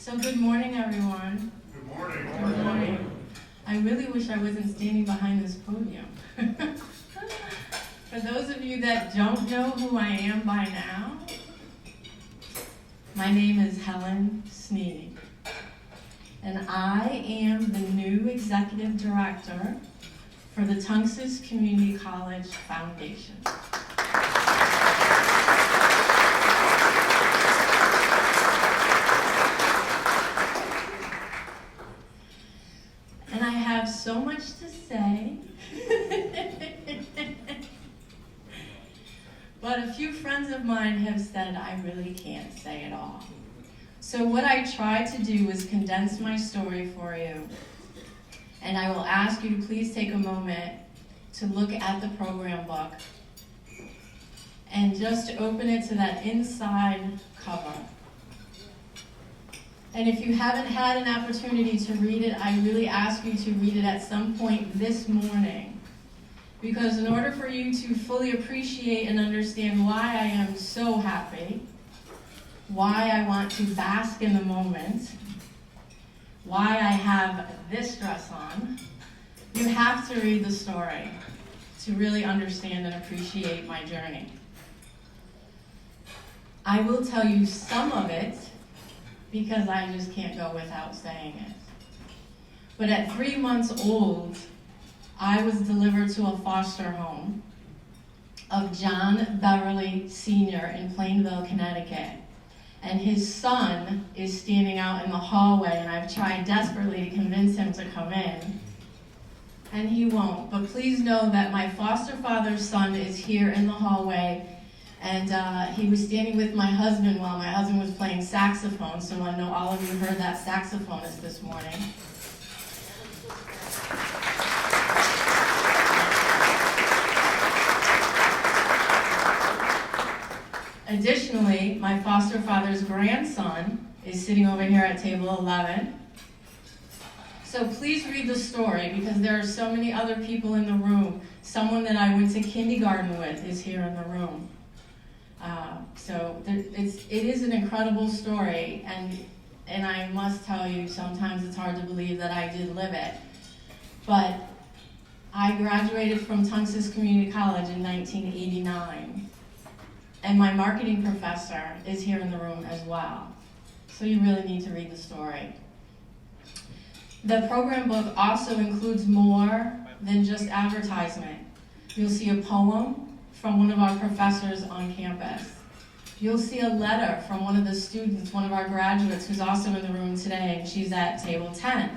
So good morning, everyone. Good morning. Good morning. I really wish I wasn't standing behind this podium. For those of you that don't know who I am by now, my name is Helen Sneed, and I am the new Executive Director for the Tunxis Community College Foundation. And I have so much to say, but a few friends of mine have said I really can't say it all. So what I try to do is condense my story for you. And I will ask you to please take a moment to look at the program book and just open it to that inside cover. And if you haven't had an opportunity to read it, I really ask you to read it at some point this morning. Because in order for you to fully appreciate and understand why I am so happy, why I want to bask in the moment, why I have this dress on, you have to read the story to really understand and appreciate my journey. I will tell you some of it because I just can't go without saying it. But at 3 months old, I was delivered to a foster home of John Beverly Sr. in Plainville, Connecticut. And his son is standing out in the hallway, and I've tried desperately to convince him to come in, and he won't. But please know that my foster father's son is here in the hallway, and he was standing with my husband while my husband was playing saxophone, so I know all of you heard that saxophonist this morning. Additionally, my foster father's grandson is sitting over here at table 11. So please read the story because there are so many other people in the room. Someone that I went to kindergarten with is here in the room. It is an incredible story, and I must tell you, sometimes it's hard to believe that I did live it. But I graduated from Tunxis Community College in 1989. And my marketing professor is here in the room as well. So you really need to read the story. The program book also includes more than just advertisement. You'll see a poem from one of our professors on campus. You'll see a letter from one of the students, one of our graduates who's also in the room today, and she's at table 10.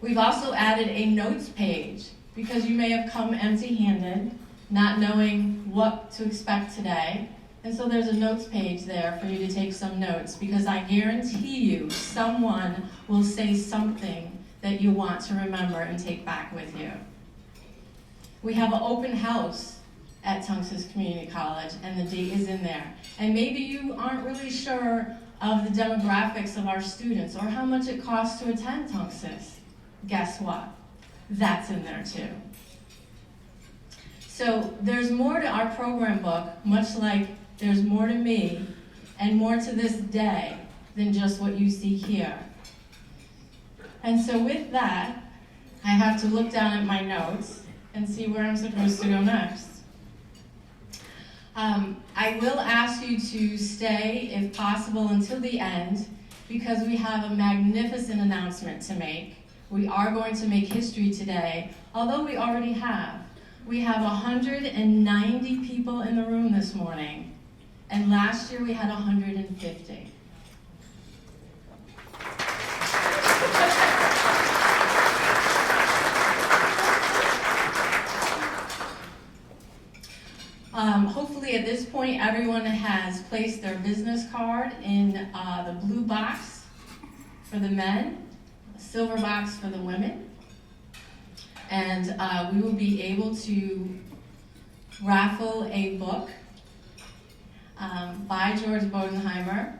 We've also added a notes page because you may have come empty-handed, not knowing what to expect today. And so there's a notes page there for you to take some notes, because I guarantee you someone will say something that you want to remember and take back with you. We have an open house at Tunxis Community College, and the date is in there. And maybe you aren't really sure of the demographics of our students or how much it costs to attend Tunxis. Guess what? That's in there too. So there's more to our program book, much like there's more to me and more to this day than just what you see here. And so with that, I have to look down at my notes and see where I'm supposed to go next. I will ask you to stay, if possible, until the end, because we have a magnificent announcement to make. We are going to make history today, although we already have. We have 190 people in the room this morning, and last year we had 150. Hopefully at this point everyone has placed their business card in the blue box for the men, the silver box for the women. And we will be able to raffle a book by George Bodenheimer.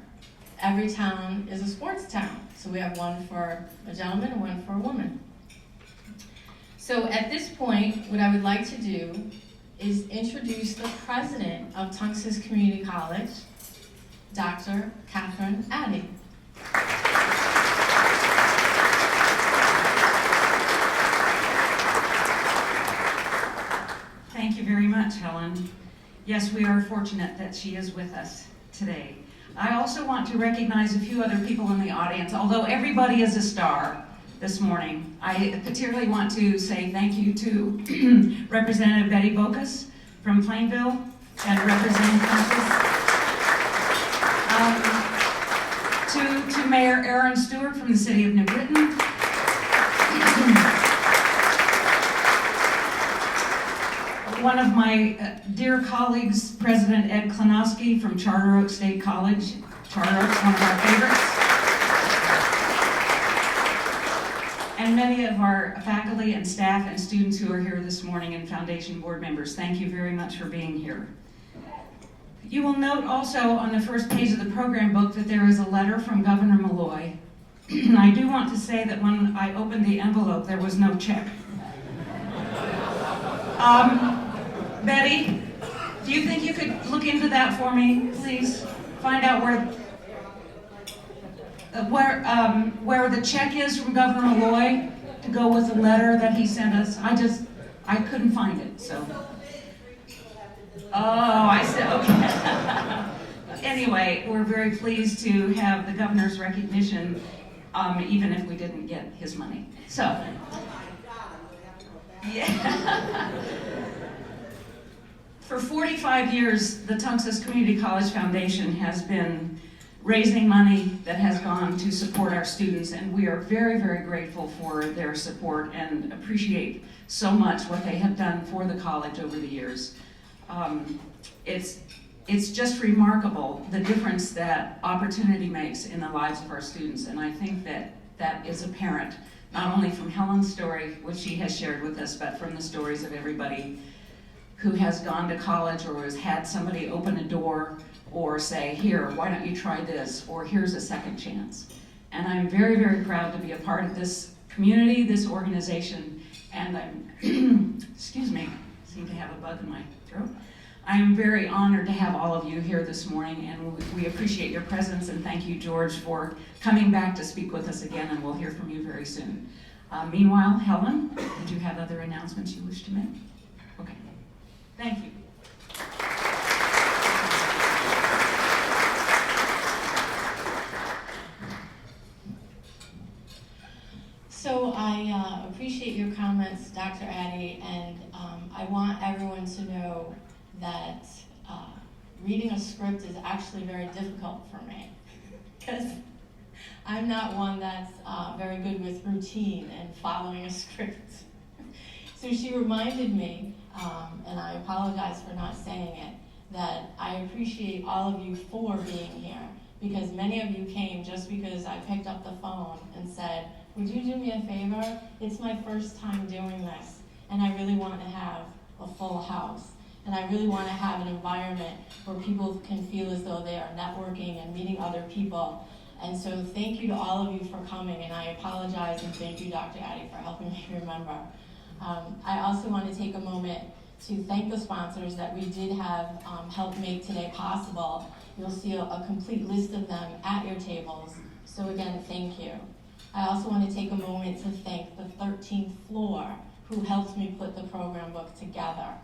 Every town is a sports town. So we have one for a gentleman and one for a woman. So at this point, what I would like to do is introduce the president of Tunxis Community College, Dr. Catherine Addy. Thank you very much, Helen. Yes, we are fortunate that she is with us today. I also want to recognize a few other people in the audience. Although everybody is a star this morning, I particularly want to say thank you to Representative Betty Bocas from Plainville and Representative Tunxis. To Mayor Aaron Stewart from the City of New Britain. One of my dear colleagues, President Ed Klonowski from Charter Oak State College. Charter Oak's one of our favorites. And many of our faculty and staff and students who are here this morning and Foundation board members, thank you very much for being here. You will note also on the first page of the program book that there is a letter from Governor Malloy. I do want to say that when I opened the envelope, there was no check. Betty, do you think you could look into that for me, please? Find out where the check is from Governor Malloy to go with the letter that he sent us. I couldn't find it, so. Oh, I said, okay. Anyway, we're very pleased to have the governor's recognition, even if we didn't get his money. So, yeah. For 45 years, the Tunxis Community College Foundation has been raising money that has gone to support our students, and we are very, very grateful for their support and appreciate so much what they have done for the college over the years. It's just remarkable the difference that opportunity makes in the lives of our students, and I think that is apparent, not only from Helen's story, which she has shared with us, but from the stories of everybody who has gone to college or has had somebody open a door or say, here, why don't you try this, or here's a second chance. And I'm very, very proud to be a part of this community, this organization, and I'm, excuse me, I seem to have a bug in my throat. I am very honored to have all of you here this morning, and we appreciate your presence, and thank you, George, for coming back to speak with us again, and we'll hear from you very soon. Meanwhile, Helen, did you have other announcements you wish to make? Okay. Thank you. So I appreciate your comments, Dr. Addy, and I want everyone to know that reading a script is actually very difficult for me because I'm not one that's very good with routine and following a script. So she reminded me, and I apologize for not saying it, that I appreciate all of you for being here, because many of you came just because I picked up the phone and said, would you do me a favor? It's my first time doing this, and I really want to have a full house. And I really want to have an environment where people can feel as though they are networking and meeting other people. And so thank you to all of you for coming, and I apologize, and thank you, Dr. Addy, for helping me remember. I also want to take a moment to thank the sponsors that we did have help make today possible. You'll see a complete list of them at your tables. So again, thank you. I also want to take a moment to thank the 13th floor who helped me put the program book together.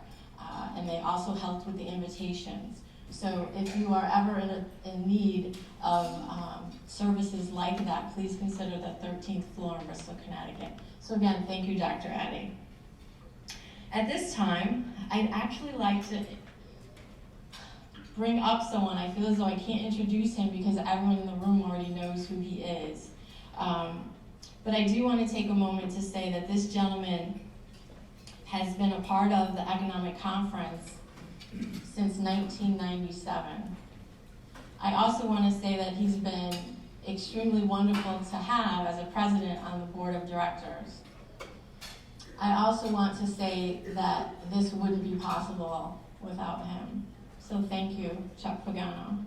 And they also helped with the invitations. So if you are ever in need of services like that, please consider the 13th floor in Bristol, Connecticut. So again, thank you, Dr. Addy. At this time, I'd actually like to bring up someone. I feel as though I can't introduce him because everyone in the room already knows who he is. But I do want to take a moment to say that this gentleman has been a part of the economic conference since 1997. I also want to say that he's been extremely wonderful to have as a president on the board of directors. I also want to say that this wouldn't be possible without him. So thank you, Chuck Pagano.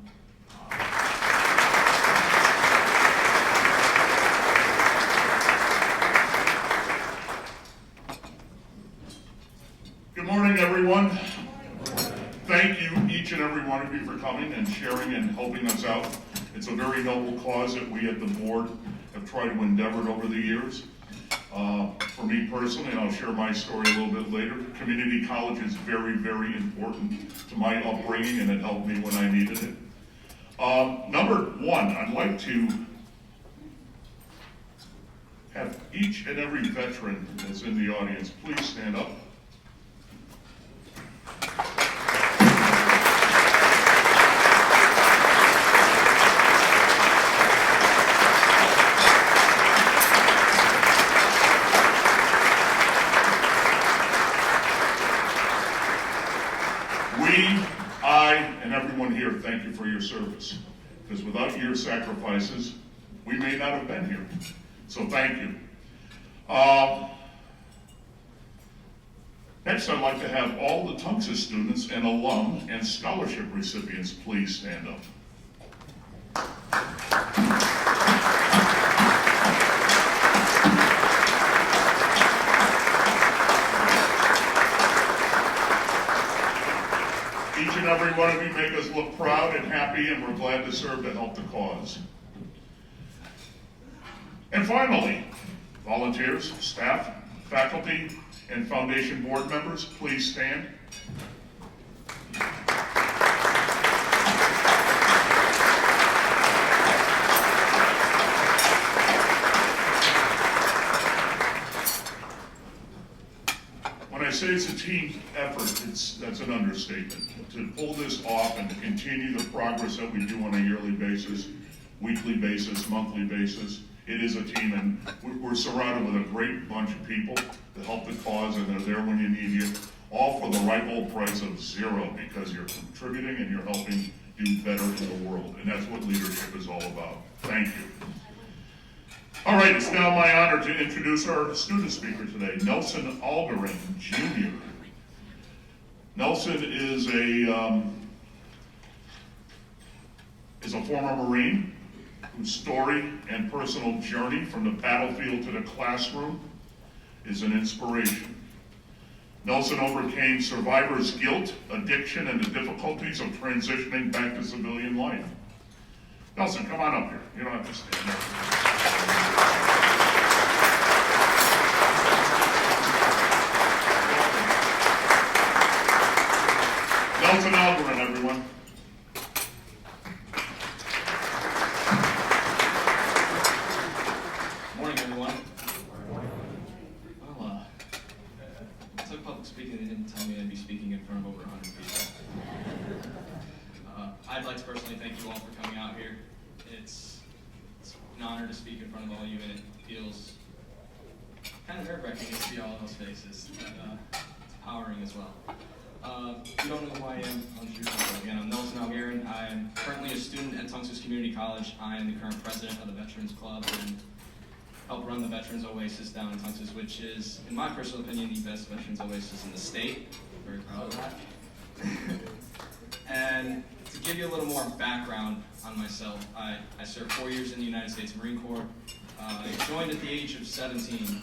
Good morning, everyone. Thank you, each and every one of you, for coming and sharing and helping us out It's a very noble cause that we at the board have tried to endeavor over the years. For me personally, and I'll share my story a little bit later, community college is very, very important to my upbringing, and it helped me when I needed it. Number one, I'd like to have each and every veteran that's in the audience please stand up. And everyone here, thank you for your service. Because without your sacrifices, we may not have been here. So thank you. Next, I'd like to have all the Tunxis students and alum and scholarship recipients please stand up. Each and every one of you make us look proud and happy, and we're glad to serve to help the cause. And finally, volunteers, staff, faculty, and foundation board members, please stand. When I say it's a team effort, that's an understatement. To pull this off and to continue the progress that we do on a yearly basis, weekly basis, monthly basis, it is a team, and we're surrounded with a great bunch of people to help the cause, and they're there when you need you, all for the right old price of zero, because you're contributing and you're helping do better in the world, and that's what leadership is all about. Thank you. All right, it's now my honor to introduce our student speaker today, Nelson Algarin, Jr. Nelson is a former Marine whose story and personal journey from the battlefield to the classroom is an inspiration. Nelson overcame survivor's guilt, addiction, and the difficulties of transitioning back to civilian life. Nelson, come on up here. You don't have to stand there. Nelson Algarin, everyone. Morning, everyone. Well, I took public speaking. They didn't tell me I'd be speaking in front of over 100 people. I'd like to personally thank you all for coming out here. It's an honor to speak in front of all of you, and it feels kind of nerve-wracking to see all those faces, but it's empowering as well. If you don't know who I am, I'll introduce myself again. I'm Nelson Algarin. I'm currently a student at Tunxis Community College. I am the current president of the Veterans Club and help run the Veterans Oasis down in Tunxis, which is, in my personal opinion, the best Veterans Oasis in the state. I'm very proud of that. And to give you a little more background on myself, I served 4 years in the United States Marine Corps. I joined at the age of 17,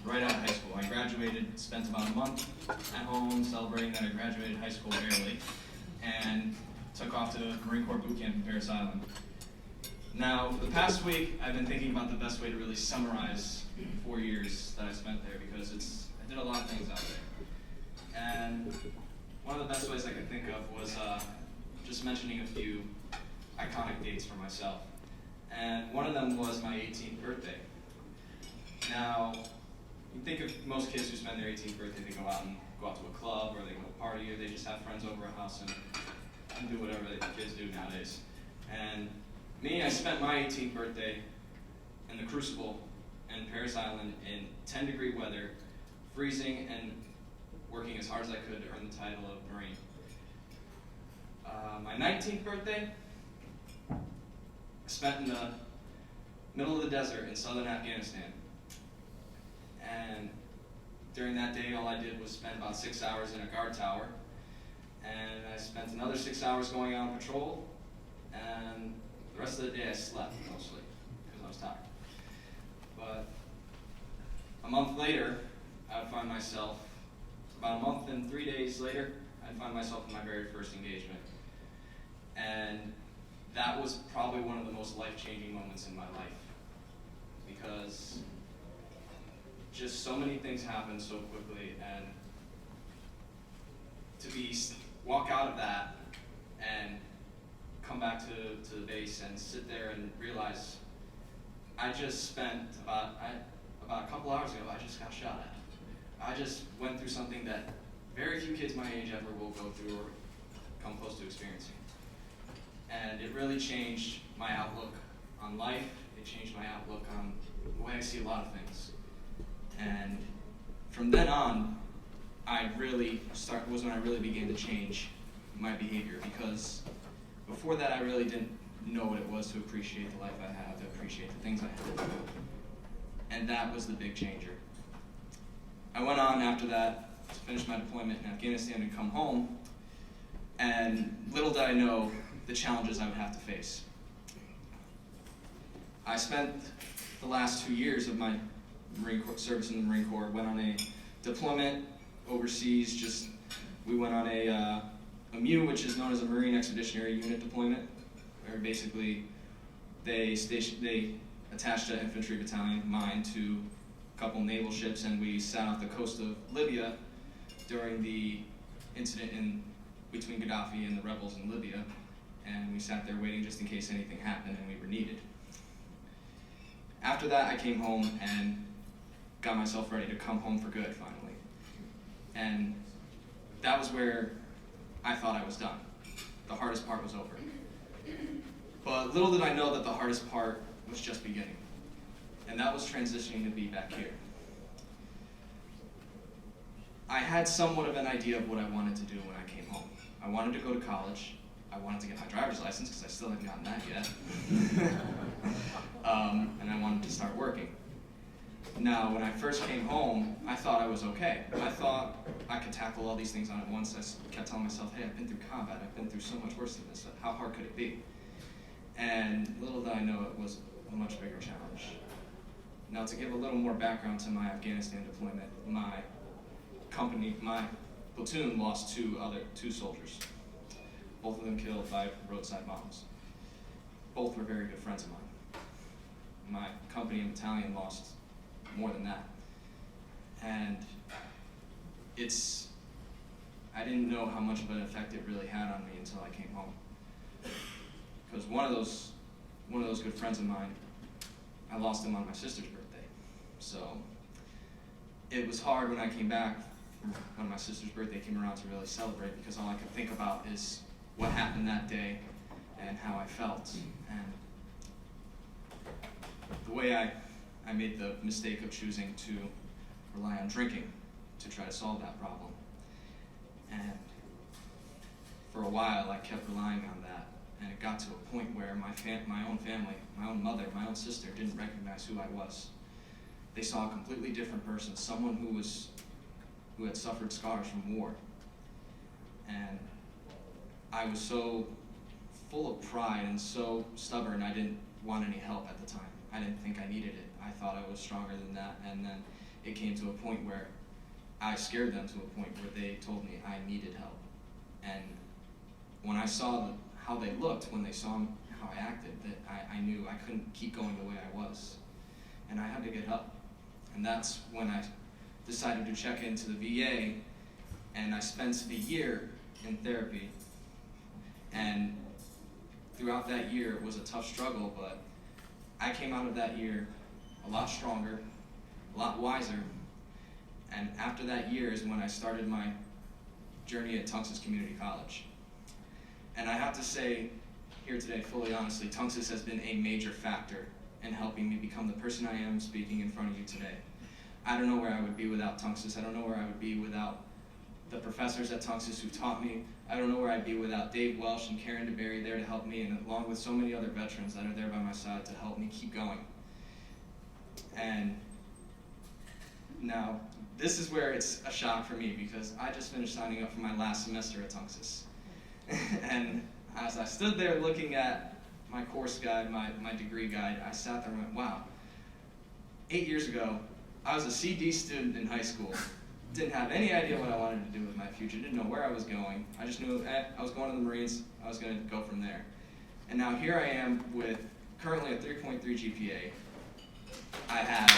right out of high school. I graduated, spent about a month at home celebrating that I graduated high school barely, and took off to Marine Corps boot camp in Parris Island. Now, for the past week, I've been thinking about the best way to really summarize 4 years that I spent there, because I did a lot of things out there. And one of the best ways I could think of was just mentioning a few iconic dates for myself. And one of them was my 18th birthday. Now, you think of most kids who spend their 18th birthday, they go out to a club, or they go to a party, or they just have friends over a house and do whatever the kids do nowadays. And me, I spent my 18th birthday in the Crucible in Parris Island in 10-degree weather, freezing and working as hard as I could to earn the title of Marine. My 19th birthday, I spent in the middle of the desert in southern Afghanistan. And during that day, all I did was spend about 6 hours in a guard tower. And I spent another 6 hours going out on patrol. And the rest of the day I slept mostly, because I was tired. But a month later, I would find myself, about a month and 3 days later, I'd find myself in my very first engagement. And that was probably one of the most life-changing moments in my life, because just so many things happened so quickly, and to walk out of that and come back to the base and sit there and realize I just spent about a couple hours ago, I just got shot at. I just went through something that very few kids my age ever will go through or come close to experiencing. And it really changed my outlook on life. It changed my outlook on the way I see a lot of things. And from then on, was when I really began to change my behavior, because before that I really didn't know what it was to appreciate the life I have, to appreciate the things I have. And that was the big changer. I went on after that to finish my deployment in Afghanistan and come home, and little did I know the challenges I would have to face. I spent the last 2 years of my Marine Corps service in the Marine Corps, went on a deployment overseas. We went on a MU, which is known as a Marine Expeditionary Unit deployment, where basically they attached an infantry battalion, mine, to a couple naval ships, and we sat off the coast of Libya during the incident between Gaddafi and the rebels in Libya, and we sat there waiting just in case anything happened and we were needed. After that, I came home and got myself ready to come home for good, finally. And that was where I thought I was done. The hardest part was over. But little did I know that the hardest part was just beginning. And that was transitioning to be back here. I had somewhat of an idea of what I wanted to do when I came home. I wanted to go to college. I wanted to get my driver's license, because I still haven't gotten that yet. And I wanted to start working. Now, when I first came home, I thought I was okay. I thought I could tackle all these things on at once. I kept telling myself, hey, I've been through combat. I've been through so much worse than this. How hard could it be? And little did I know it was a much bigger challenge. Now, to give a little more background to my Afghanistan deployment, my platoon lost two soldiers. Both of them killed by roadside bombs. Both were very good friends of mine. My company and battalion lost more than that. And I didn't know how much of an effect it really had on me until I came home. Because one of those good friends of mine, I lost him on my sister's birthday. So it was hard when I came back, when my sister's birthday came around, to really celebrate, because all I could think about is what happened that day and how I felt. And the way I made the mistake of choosing to rely on drinking to try to solve that problem. And for a while I kept relying on that, and it got to a point where my own family, my own mother, my own sister didn't recognize who I was. They saw a completely different person, someone who had suffered scars from war. And I was so full of pride and so stubborn, I didn't want any help at the time. I didn't think I needed it. I thought I was stronger than that, and then it came to a point where I scared them to a point where they told me I needed help. And when I saw how they looked, when they saw how I acted, that I knew I couldn't keep going the way I was. And I had to get help. And that's when I decided to check into the VA, and I spent the year in therapy. And throughout that year, it was a tough struggle, but I came out of that year a lot stronger, a lot wiser. And after that year is when I started my journey at Tunxis Community College. And I have to say here today, fully honestly, Tunxis has been a major factor in helping me become the person I am speaking in front of you today. I don't know where I would be without Tunxis. I don't know where I would be without the professors at Tunxis who taught me. I don't know where I'd be without Dave Welsh and Karen DeBerry there to help me, and along with so many other veterans that are there by my side to help me keep going. And now, this is where it's a shock for me, because I just finished signing up for my last semester at Tunxis. And as I stood there looking at my course guide, my degree guide, I sat there and went, wow, 8 years ago, I was a CD student in high school. Didn't have any idea what I wanted to do with my future, didn't know where I was going. I just knew I was going to the Marines, I was going to go from there. And now here I am with currently a 3.3 GPA. I have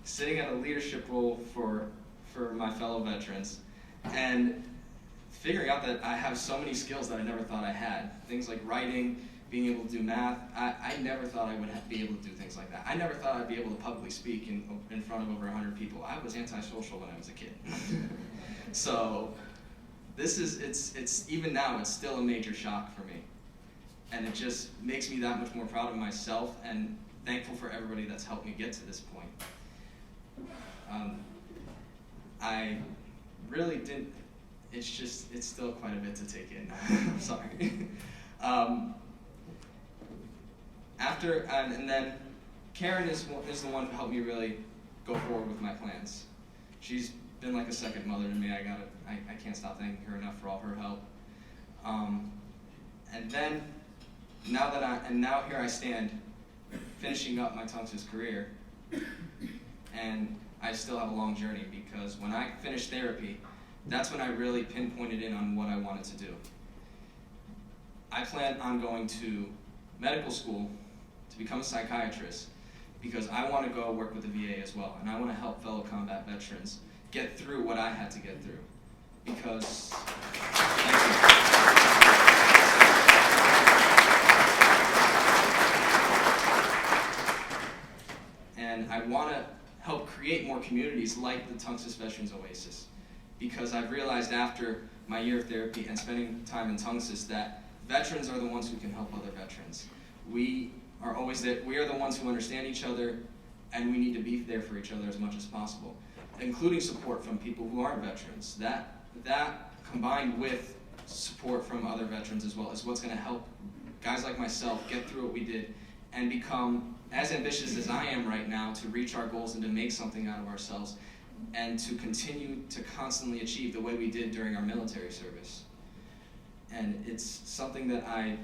sitting at a leadership role for my fellow veterans, and figuring out that I have so many skills that I never thought I had. Things like writing, being able to do math. I never thought I would be able to do things like that. I never thought I'd be able to publicly speak in front of over 100 people. I was antisocial when I was a kid. So it's even now, it's still a major shock for me. And it just makes me that much more proud of myself and thankful for everybody that's helped me get to this point. I really didn't, it's still quite a bit to take in. I'm sorry. And then Karen is the one who helped me really go forward with my plans. She's been like a second mother to me. I can't stop thanking her enough for all her help. And then now here I stand, finishing up my Tunxis career, and I still have a long journey, because when I finished therapy, that's when I really pinpointed in on what I wanted to do. I plan on going to medical school to become a psychiatrist, because I want to go work with the VA as well, and I want to help fellow combat veterans get through what I had to get through. Because, and I want to help create more communities like the Tunxis Veterans Oasis, because I've realized after my year of therapy and spending time in Tunxis that veterans are the ones who can help other veterans. We are always there. We are the ones who understand each other, and we need to be there for each other as much as possible, including support from people who aren't veterans. That combined with support from other veterans as well is what's going to help guys like myself get through what we did and become as ambitious as I am right now to reach our goals and to make something out of ourselves and to continue to constantly achieve the way we did during our military service. And it's something that I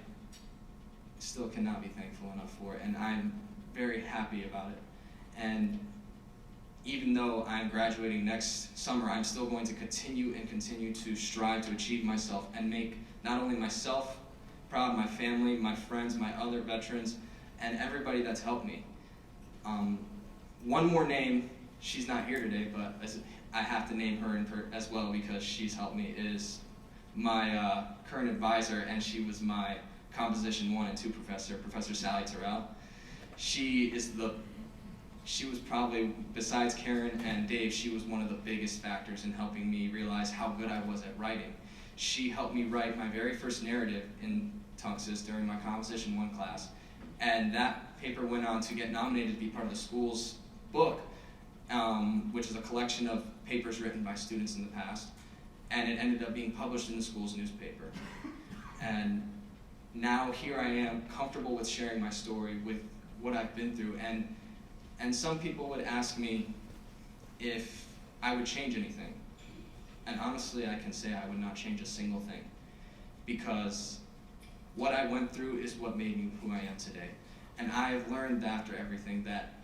still cannot be thankful enough for, and I'm very happy about it. And even though I'm graduating next summer, I'm still going to continue to strive to achieve myself and make not only myself proud, my family, my friends, my other veterans, and everybody that's helped me. One more name, she's not here today, but I have to name her as well because she's helped me, is my current advisor, and she was my Composition 1 and 2 professor, Professor Sally Terrell. She was probably, besides Karen and Dave, she was one of the biggest factors in helping me realize how good I was at writing. She helped me write my very first narrative in Tunxis during my Composition 1 class, and that paper went on to get nominated to be part of the school's book, which is a collection of papers written by students in the past, and it ended up being published in the school's newspaper. And now here I am, comfortable with sharing my story with what I've been through, and some people would ask me if I would change anything. And honestly, I can say I would not change a single thing, because what I went through is what made me who I am today. And I have learned after everything that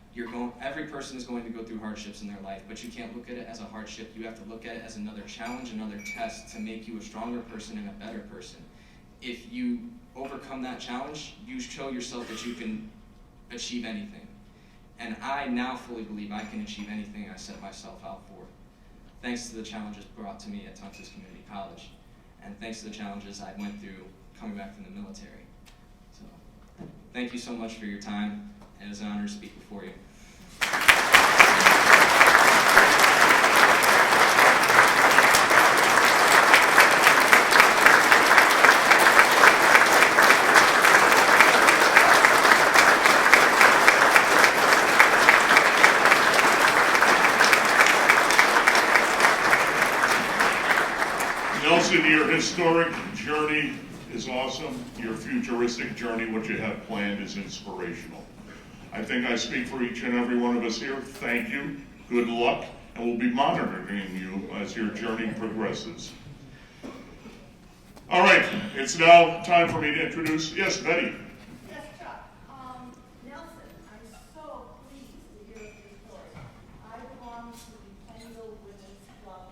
every person is going to go through hardships in their life, but you can't look at it as a hardship. You have to look at it as another challenge, another test to make you a stronger person and a better person. If you overcome that challenge, you show yourself that you can achieve anything. And I now fully believe I can achieve anything I set myself out for, thanks to the challenges brought to me at Tunxis Community College, and thanks to the challenges I went through coming back from the military. So, thank you so much for your time, and it's an honor to speak before you. Nelson, your historic journey is awesome. Your futuristic journey, what you have planned, is inspirational. I think I speak for each and every one of us here. Thank you, good luck, and we'll be monitoring you as your journey progresses. All right, it's now time for me to introduce, yes, Betty. Yes, Chuck. Nelson, I'm so pleased to hear your story. I belong to the Penville Women's Club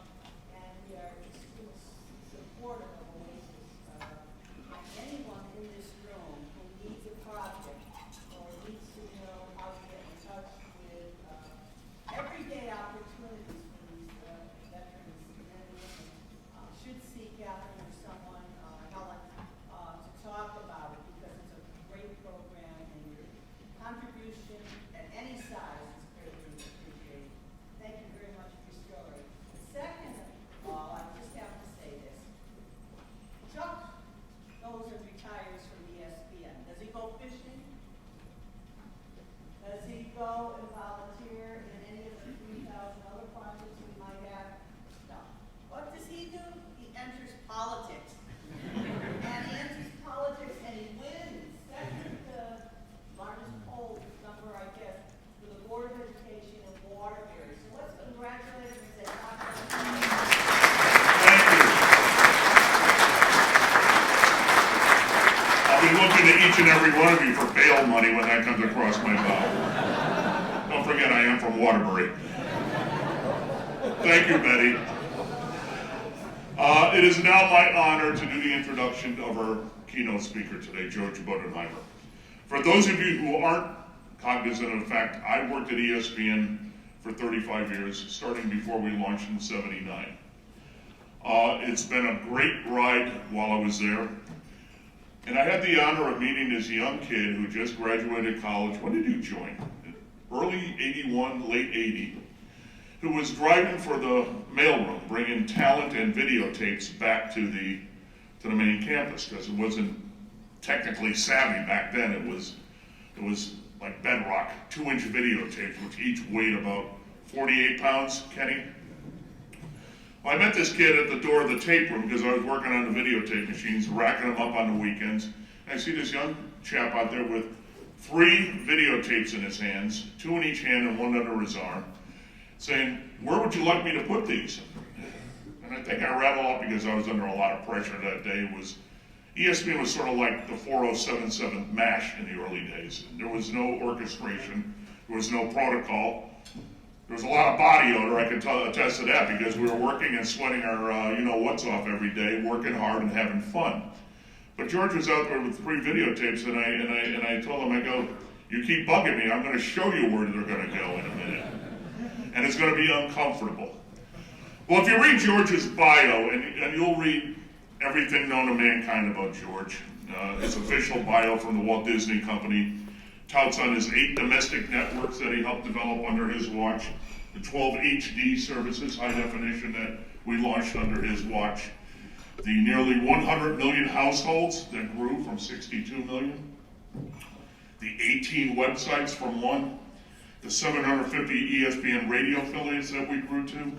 each and every one of you for bail money when that comes across my mouth. Don't forget I am from Waterbury. Thank you, Betty. It is now my honor to do the introduction of our keynote speaker today, George Bodenheimer. For those of you who aren't cognizant of the fact, I worked at ESPN for 35 years, starting before we launched in '79. It's been a great ride while I was there. And I had the honor of meeting this young kid who just graduated college. When did you join? Early '81, late '80. Who was driving for the mailroom, bringing talent and videotapes back to the main campus, because it wasn't technically savvy back then. It was like bedrock, 2-inch videotapes, which each weighed about 48 pounds, Kenny. Well, I met this kid at the door of the tape room because I was working on the videotape machines, racking them up on the weekends. And I see this young chap out there with 3 videotapes in his hands, 2 in each hand and 1 under his arm, saying, "Where would you like me to put these?" And I think I rattled off because I was under a lot of pressure that day. ESPN was sort of like the 4077 MASH in the early days. There was no orchestration, there was no protocol. There was a lot of body odor, I can attest to that, because we were working and sweating our you-know-what's off every day, working hard and having fun. But George was out there with 3 videotapes, and I told him, I go, "You keep bugging me, I'm going to show you where they're going to go in a minute. And it's going to be uncomfortable." Well, if you read George's bio, and you'll read everything known to mankind about George, his official bio from the Walt Disney Company touts on his 8 domestic networks that he helped develop under his watch, the 12 HD services, high definition, that we launched under his watch, the nearly 100 million households that grew from 62 million, the 18 websites from 1, the 750 ESPN radio affiliates that we grew to.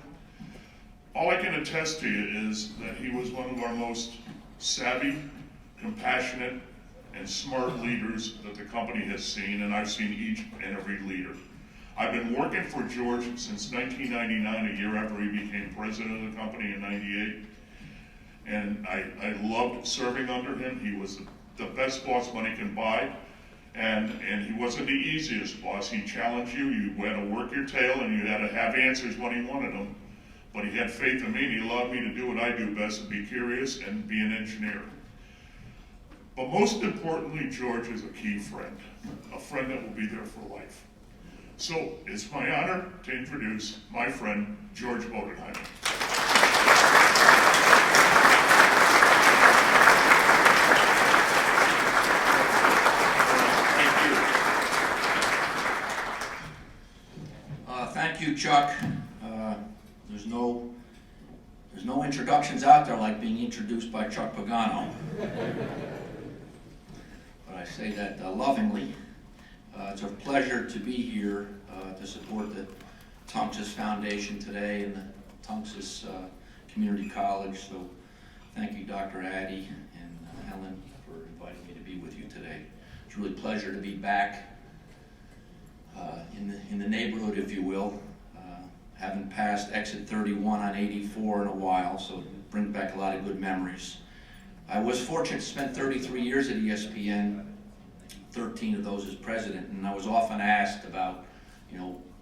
All I can attest to you is that he was one of our most savvy, compassionate, and smart leaders that the company has seen, and I've seen each and every leader. I've been working for George since 1999, a year after he became president of the company in '98, and I loved serving under him. He was the best boss money can buy, and he wasn't the easiest boss. He challenged you. You had to work your tail, and you had to have answers when he wanted them. But he had faith in me, and he allowed me to do what I do best, and be curious and be an engineer. But most importantly, George is a key friend, a friend that will be there for life. So it's my honor to introduce my friend, George Bodenheimer. Thank you, Chuck. There's no introductions out there like being introduced by Chuck Pagano. But I say that lovingly. It's a pleasure to be here to support the Tunxis Foundation today and the Tunxis Community College. So thank you, Dr. Addy and Helen, for inviting me to be with you today. It's really a pleasure to be back in the neighborhood, if you will. Haven't passed exit 31 on 84 in a while, so it brings back a lot of good memories. I was fortunate to spend 33 years at ESPN, 13 of those as president, and I was often asked about,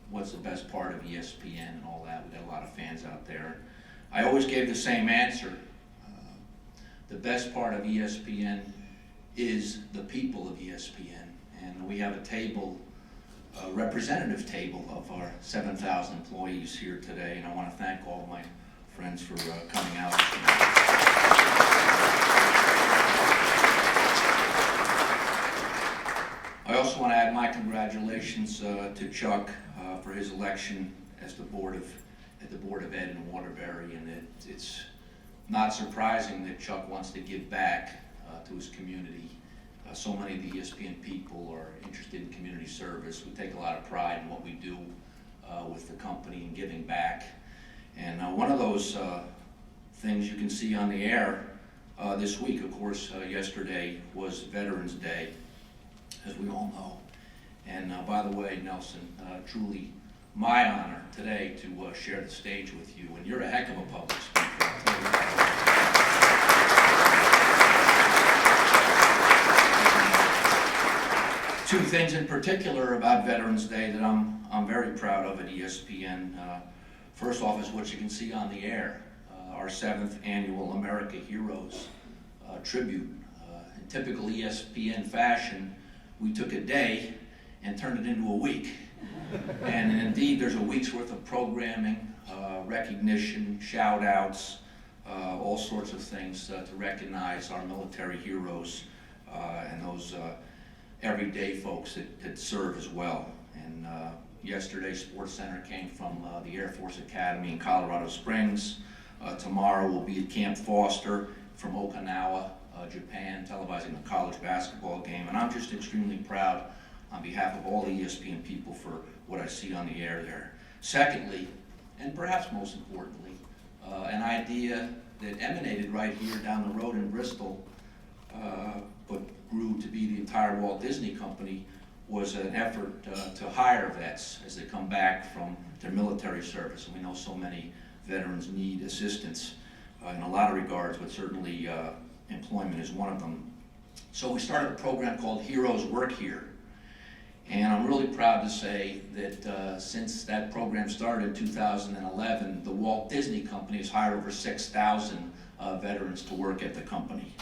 what's the best part of ESPN and all that. We got a lot of fans out there. I always gave the same answer. The best part of ESPN is the people of ESPN, and we have a table, a representative table of our 7,000 employees here today, and I want to thank all my friends for coming out. I also want to add my congratulations to Chuck for his election as the Board of Ed in Waterbury, and it's not surprising that Chuck wants to give back to his community. So many of the ESPN people are interested in community service. We take a lot of pride in what we do with the company and giving back. And one of those things you can see on the air this week, of course, yesterday was Veterans Day, as we all know. And by the way, Nelson, truly my honor today to share the stage with you. And you're a heck of a public speaker, I'll tell you that. Two things in particular about Veterans Day that I'm very proud of at ESPN. First off is what you can see on the air, our 7th annual America Heroes tribute. In typical ESPN fashion, we took a day and turned it into a week. And indeed, there's a week's worth of programming, recognition, shout-outs, all sorts of things to recognize our military heroes and those everyday folks that serve as well. And yesterday, Sports Center came from the Air Force Academy in Colorado Springs. Tomorrow we'll be at Camp Foster from Okinawa, Japan, televising a college basketball game. And I'm just extremely proud on behalf of all the ESPN people for what I see on the air there. Secondly, and perhaps most importantly, an idea that emanated right here down the road in Bristol, but grew to be the entire Walt Disney Company, was an effort to hire vets as they come back from their military service. And we know so many veterans need assistance in a lot of regards, but certainly employment is one of them. So we started a program called Heroes Work Here. And I'm really proud to say that since that program started in 2011, the Walt Disney Company has hired over 6,000 veterans to work at the company.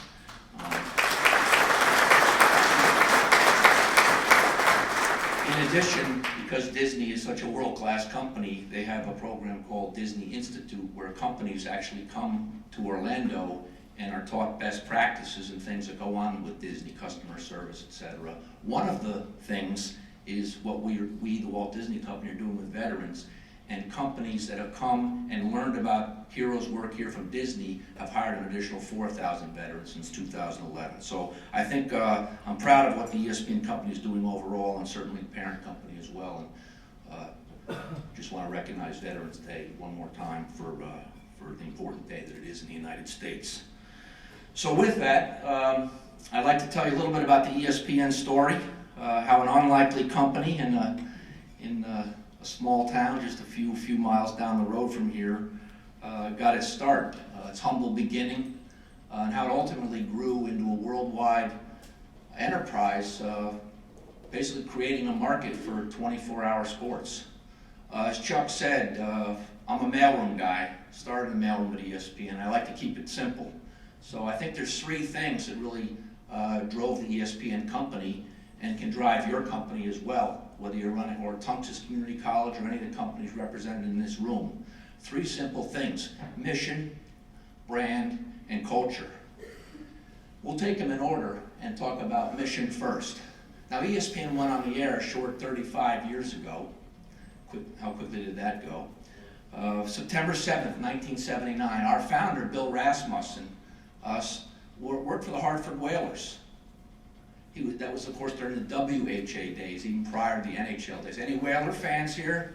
In addition, because Disney is such a world-class company, they have a program called Disney Institute where companies actually come to Orlando and are taught best practices and things that go on with Disney, customer service, etc. One of the things is what we, the Walt Disney Company, are doing with veterans, and companies that have come and learned about Heroes Work Here from Disney have hired an additional 4,000 veterans since 2011. So I think I'm proud of what the ESPN company is doing overall, and certainly the parent company as well. And just want to recognize Veterans Day one more time for the important day that it is in the United States. So with that, I'd like to tell you a little bit about the ESPN story, how an unlikely company in a small town just a few miles down the road from here got its start, its humble beginning, and how it ultimately grew into a worldwide enterprise, basically creating a market for 24-hour sports. As Chuck said, I'm a mailroom guy, started in the mailroom at ESPN. I like to keep it simple. So I think there's three things that really drove the ESPN company and can drive your company as well, whether you're running or Tunxis Community College or any of the companies represented in this room. Three simple things: mission, brand, and culture. We'll take them in order and talk about mission first. Now, ESPN went on the air a short 35 years ago. How quickly did that go? September 7th, 1979, our founder, Bill Rasmussen, worked for the Hartford Whalers. That was, of course, during the WHA days, even prior to the NHL days. Any Whaler fans here?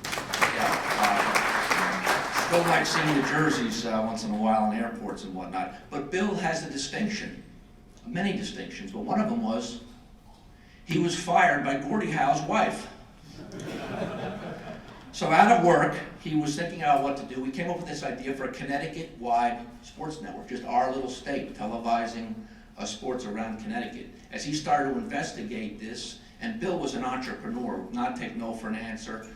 Yeah. Still like seeing the jerseys once in a while in airports and whatnot. But Bill has a distinction, many distinctions, but one of them was he was fired by Gordie Howe's wife. So out of work, he was thinking out what to do. We came up with this idea for a Connecticut-wide sports network, just our little state, televising sports around Connecticut. As he started to investigate this, and Bill was an entrepreneur, would not take no for an answer,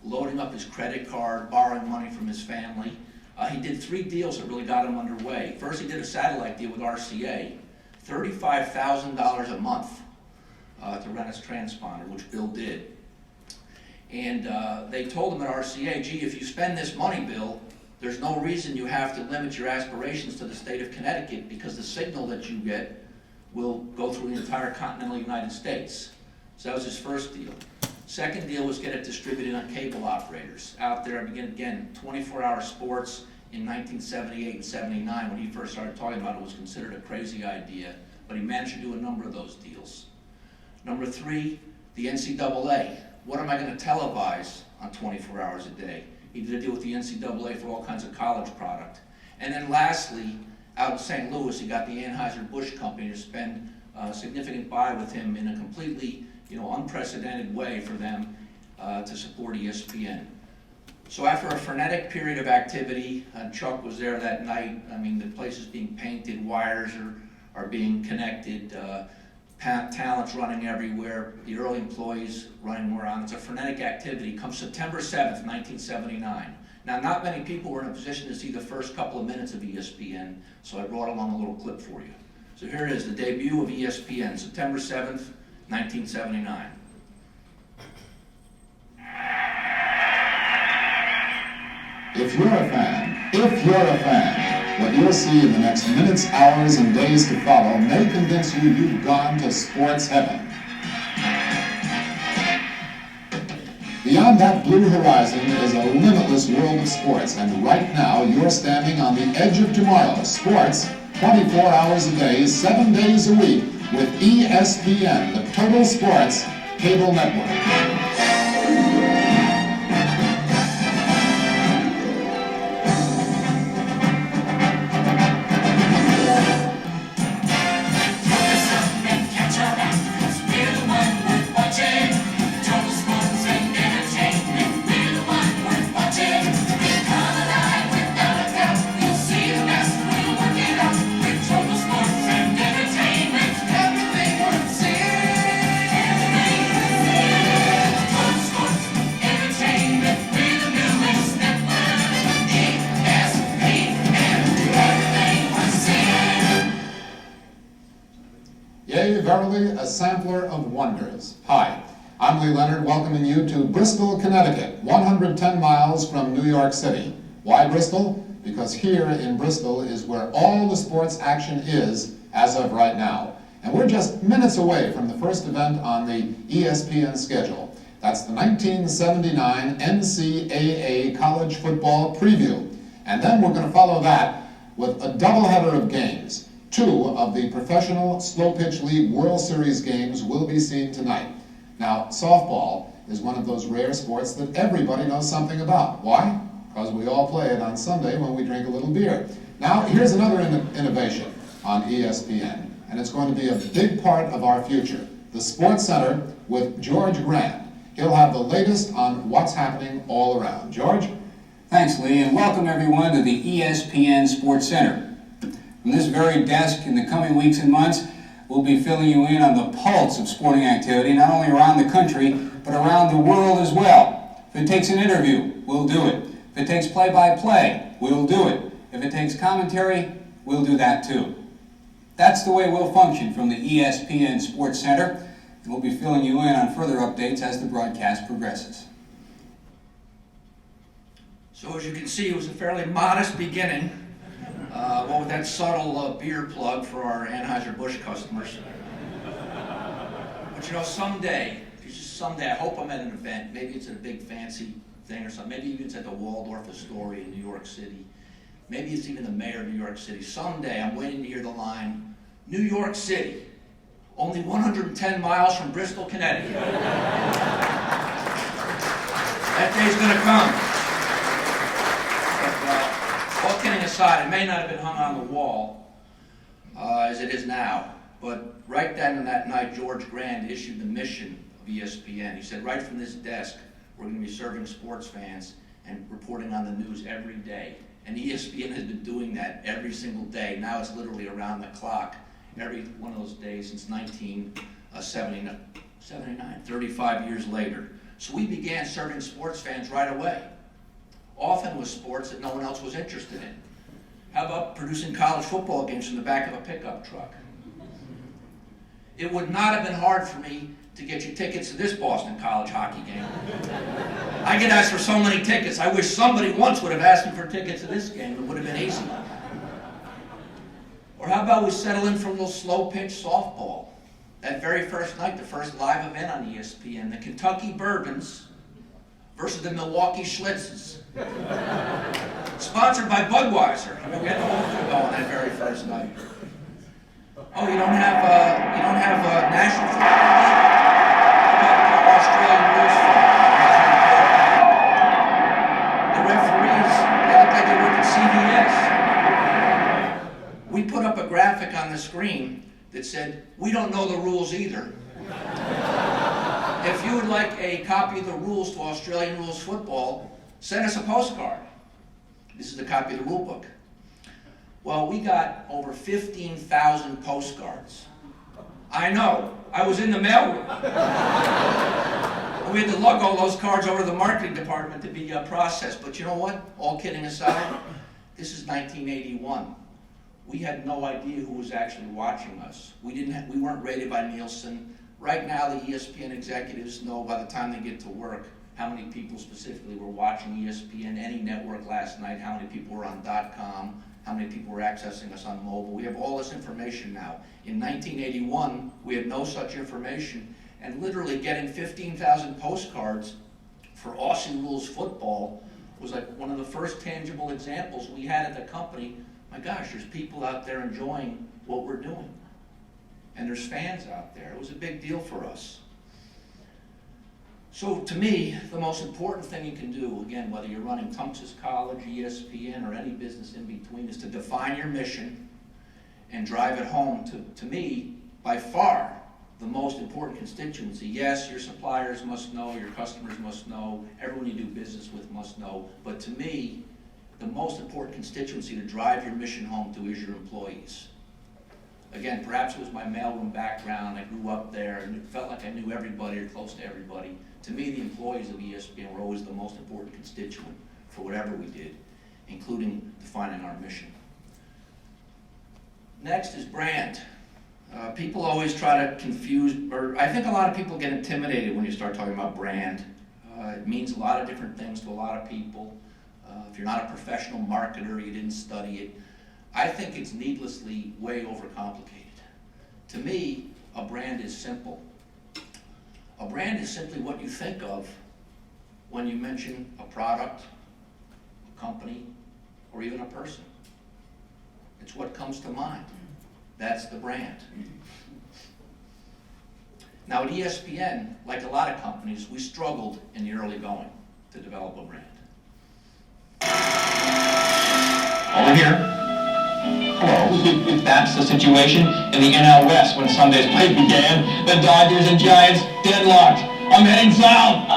loading up his credit card, borrowing money from his family. He did 3 deals that really got him underway. First, he did a satellite deal with RCA, $35,000 a month to rent his transponder, which Bill did. And they told him at RCA, gee, if you spend this money, Bill, there's no reason you have to limit your aspirations to the state of Connecticut, because the signal that you get will go through the entire continental United States. So that was his first deal. Second deal was get it distributed on cable operators. Out there, again, 24-hour sports in 1978 and 79, when he first started talking about it, was considered a crazy idea, but he managed to do a number of those deals. Number 3, the NCAA. What am I going to televise on 24 hours a day? He did a deal with the NCAA for all kinds of college product. And then lastly, out in St. Louis, he got the Anheuser-Busch Company to spend a significant buy with him in a completely, unprecedented way for them to support ESPN. So after a frenetic period of activity, Chuck was there that night. I mean, the place is being painted, wires are being connected, talents running everywhere, the early employees running around. It's a frenetic activity. Come September 7th, 1979. Now, not many people were in a position to see the first couple of minutes of ESPN, so I brought along a little clip for you. So here it is, the debut of ESPN, September 7th, 1979. If you're a fan, what you'll see in the next minutes, hours, and days to follow may convince you you've gone to sports heaven. Beyond that blue horizon is a limitless world of sports, and right now you're standing on the edge of tomorrow. Sports, 24 hours a day, 7 days a week, with ESPN, the Total Sports Cable Network. Yea, verily, a sampler of wonders. Hi, I'm Lee Leonard, welcoming you to Bristol, Connecticut, 110 miles from New York City. Why Bristol? Because here in Bristol is where all the sports action is as of right now. And we're just minutes away from the first event on the ESPN schedule. That's the 1979 NCAA College Football Preview. And then we're going to follow that with a doubleheader of games. 2 of the Professional Slow Pitch League World Series games will be seen tonight. Now, softball is one of those rare sports that everybody knows something about. Why? Because we all play it on Sunday when we drink a little beer. Now, here's another innovation on ESPN, and it's going to be a big part of our future. The Sports Center with George Grand. He'll have the latest on what's happening all around. George? Thanks, Lee, and welcome everyone to the ESPN Sports Center. From this very desk, in the coming weeks and months, we'll be filling you in on the pulse of sporting activity, not only around the country, but around the world as well. If it takes an interview, we'll do it. If it takes play-by-play, we'll do it. If it takes commentary, we'll do that too. That's the way we'll function from the ESPN Sports Center, and we'll be filling you in on further updates as the broadcast progresses. So as you can see, it was a fairly modest beginning. With that subtle beer plug for our Anheuser-Busch customers. But you know, someday, I hope I'm at an event, maybe it's at a big fancy thing or something, maybe even it's at the Waldorf Astoria in New York City, maybe it's even the mayor of New York City. Someday I'm waiting to hear the line, New York City, only 110 miles from Bristol, Connecticut. That day's gonna come. All kidding aside, it may not have been hung on the wall as it is now, but right then and that night, George Grand issued the mission of ESPN. He said, right from this desk, we're going to be serving sports fans and reporting on the news every day. And ESPN has been doing that every single day. Now it's literally around the clock, every one of those days since 1979, 35 years later. So we began serving sports fans right away. Often with sports that no one else was interested in. How about producing college football games from the back of a pickup truck? It would not have been hard for me to get you tickets to this Boston College hockey game. I get asked for so many tickets. I wish somebody once would have asked me for tickets to this game. It would have been easy. Or how about we settle in for a little slow pitch softball? That very first night, the first live event on ESPN, the Kentucky Bourbons versus the Milwaukee Schlitzes. Sponsored by Budweiser. I mean, we had the whole thing going that very first night. Oh, you don't have national football? Australian rules for the referees, they look like they work at CVS. We put up a graphic on the screen that said, we don't know the rules either. If you would like a copy of the rules to Australian rules football, send us a postcard. This is the copy of the rule book. Well, we got over 15,000 postcards I know. I was in the mailroom. We had to lug all those cards over to the marketing department to be processed. But you know what? All kidding aside, this is 1981. We had no idea who was actually watching us. We weren't rated by Nielsen. Right now, the ESPN executives know by the time they get to work how many people specifically were watching ESPN, any network last night, how many people were on .com, how many people were accessing us on mobile. We have all this information now. In 1981, we had no such information, and literally getting 15,000 postcards for Aussie Rules football was like one of the first tangible examples we had at the company. My gosh, there's people out there enjoying what we're doing. And there's fans out there. It was a big deal for us. So to me, the most important thing you can do, again, whether you're running Tunxis College, ESPN, or any business in between, is to define your mission and drive it home. To me, by far, the most important constituency. Yes, your suppliers must know, your customers must know, everyone you do business with must know, but to me, the most important constituency to drive your mission home to is your employees. Again, perhaps it was my mailroom background, I grew up there, and it felt like I knew everybody or close to everybody. To me, the employees of ESPN were always the most important constituent for whatever we did, including defining our mission. Next is brand. People always try to confuse, or I think a lot of people get intimidated when you start talking about brand. It means a lot of different things to a lot of people. If you're not a professional marketer, you didn't study it. I think it's needlessly way overcomplicated. To me, a brand is simple. A brand is simply what you think of when you mention a product, a company, or even a person. It's what comes to mind. That's the brand. Now at ESPN, like a lot of companies, we struggled in the early going to develop a brand. Over here. Hello. That's the situation in the NL West when Sunday's play began. The Dodgers and Giants deadlocked. I'm heading south.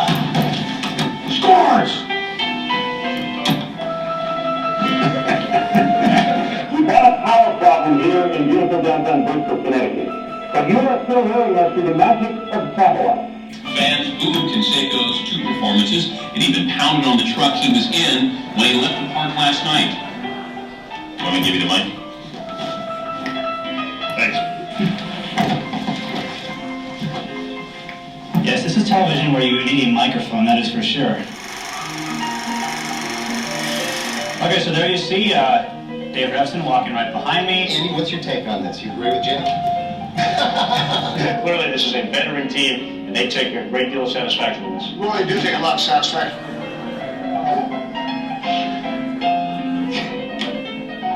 Scores! We've had a power problem here in beautiful downtown Bristol, Connecticut. But you are still hearing us through the magic of satellite. Fans booed Canseco's 2 performances and even pounded on the truck he was in when he left the park last night. Want me to give you the mic? Thanks. Yes, this is television where you need a microphone, that is for sure. Okay, so there you see Dave Revson walking right behind me. Andy, what's your take on this? You agree with Jim? Clearly, this is a veteran team, and they take a great deal of satisfaction in this. Well, they do take a lot of satisfaction.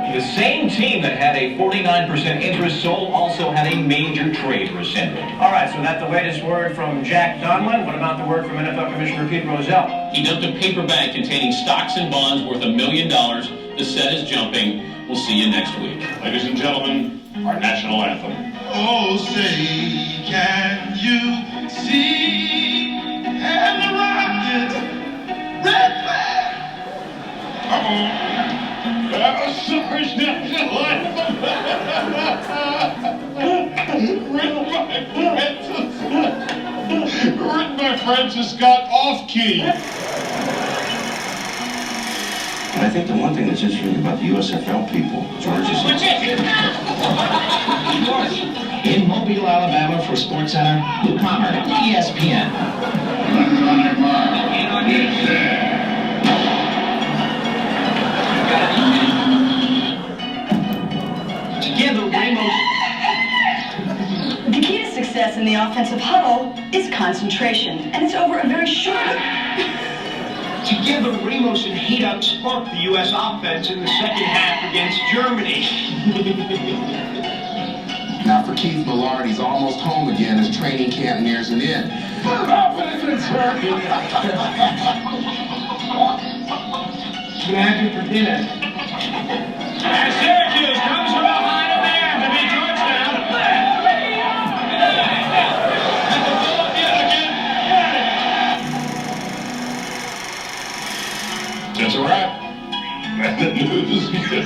The same team that had a 49% interest sold also had a major trade rescinded. All right, so that's the latest word from Jack Donlin. What about the word from NFL Commissioner Pete Rozelle? He dumped a paper bag containing stocks and bonds worth $1 million. The set is jumping. We'll see you next week. Ladies and gentlemen, our national anthem. Oh, say, can you see and the rocket, red flag? That was George Bodenheimer. Written by Francis Scott off-key. And I think the one thing that's interesting about the USFL people, George, is... In Mobile, Alabama for SportsCenter, Luke Palmer, ESPN. The key to success in the offensive huddle is concentration, and it's over a very short... Together, Ramos and Heat-Up sparked the U.S. offense in the second half against Germany. Now for Keith Millard, he's almost home again as training camp nears an end. Good afternoon for dinner. And Syracuse comes from behind a man to beat Georgetown. And the Philadelphia again. That's a wrap. The news is good.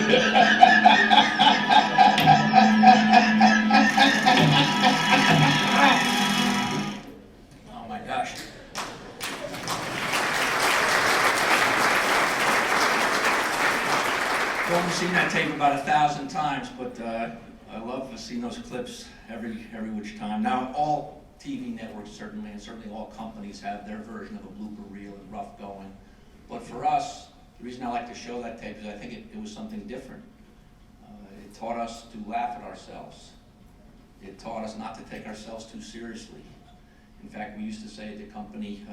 I've seen that tape about 1,000 times, but I love seeing those clips every which time. Now, all TV networks certainly, and certainly all companies have their version of a blooper reel and rough going. But for us, the reason I like to show that tape is I think it was something different. It taught us to laugh at ourselves. It taught us not to take ourselves too seriously. In fact, we used to say at the company,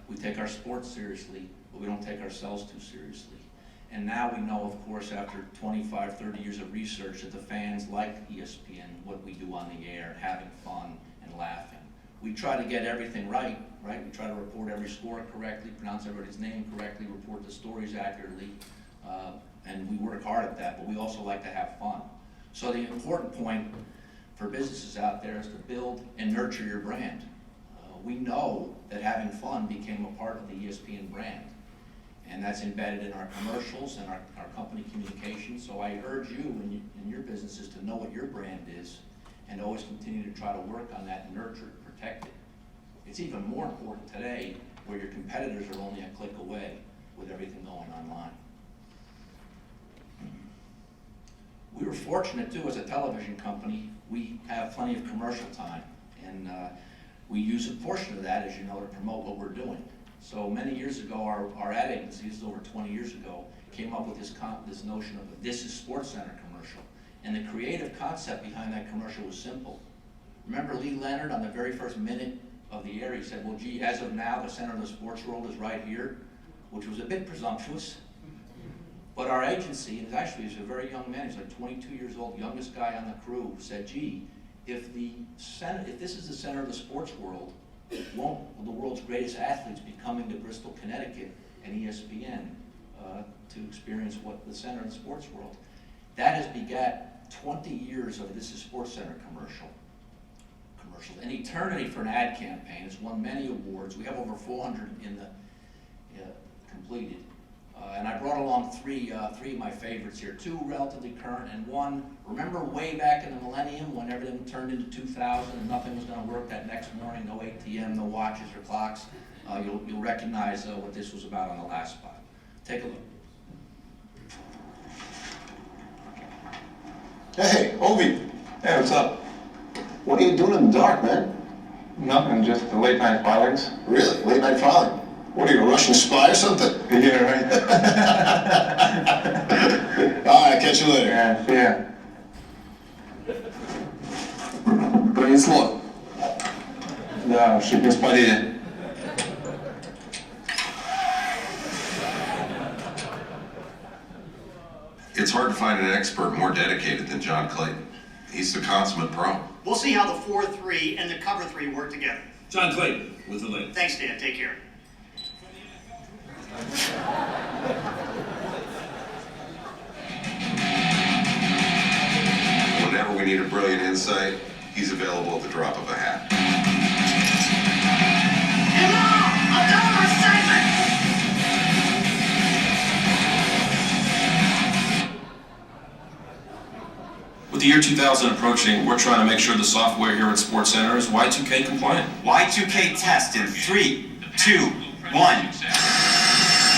we take our sports seriously, but we don't take ourselves too seriously. And now we know, of course, after 25, 30 years of research, that the fans like ESPN, what we do on the air, having fun and laughing. We try to get everything right? We try to report every score correctly, pronounce everybody's name correctly, report the stories accurately, and we work hard at that, but we also like to have fun. So the important point for businesses out there is to build and nurture your brand. We know that having fun became a part of the ESPN brand, and that's embedded in our commercials and our company communications. So I urge you in your businesses to know what your brand is and always continue to try to work on that, nurture it, protect it. It's even more important today where your competitors are only a click away with everything going online. We were fortunate too, as a television company, we have plenty of commercial time, and we use a portion of that, as you know, to promote what we're doing. So many years ago, our ad agency, this is over 20 years ago, came up with this notion of a This Is SportsCenter commercial. And the creative concept behind that commercial was simple. Remember Lee Leonard on the very first minute of the air, he said, well, gee, as of now, the center of the sports world is right here, which was a bit presumptuous. But our agency, and actually he's a very young man, he's like 22 years old, youngest guy on the crew, said, gee, if this is the center of the sports world, won't the world's greatest athletes be coming to Bristol, Connecticut and ESPN to experience what the center of the sports world? That has begat 20 years of This Is SportsCenter commercials. An eternity for an ad campaign. It's won many awards. We have over 400 in the completed. And I brought along three of my favorites here. Two relatively current and one, remember way back in the millennium when everything turned into 2000 and nothing was going to work that next morning, no ATM, no watches or clocks? You'll recognize what this was about on the last spot. Take a look. Hey, Ovi. Hey, what's up? What are you doing in the dark, man? Nothing, just the late night filings. Really? Late night filing? What are you, a Russian spy or something? Yeah, right. All right, catch you later. Yeah, see ya. Пронесло. Да, чуть не спалили. It's hard to find an expert more dedicated than John Clayton. He's the consummate pro. We'll see how the 4-3 and the cover 3 work together. John Clayton with the lead. Thanks, Dan. Take care. Whenever we need a brilliant insight, he's available at the drop of a hat. Hey, Mom! I'm done with my segment! With the year 2000 approaching, we're trying to make sure the software here at SportsCenter is Y2K compliant. Y2K test in 3, 2, 1.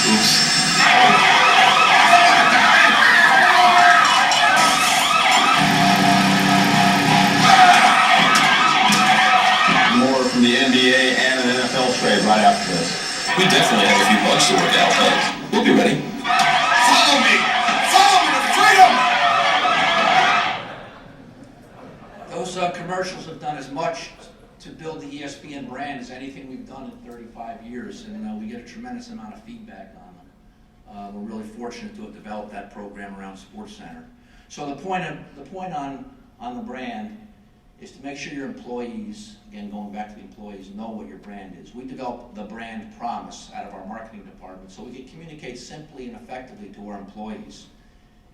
Oops. More from the NBA and an NFL trade right after this. We definitely have a few bugs to work out, but we'll be ready. Follow me! Follow me to freedom! Those commercials have done as much to build the ESPN brand as anything we've done in 35 years, and we get a tremendous amount of feedback on them. We're really fortunate to have developed that program around SportsCenter. So the point on the brand is to make sure your employees, again going back to the employees, know what your brand is. We developed the brand promise out of our marketing department so we can communicate simply and effectively to our employees.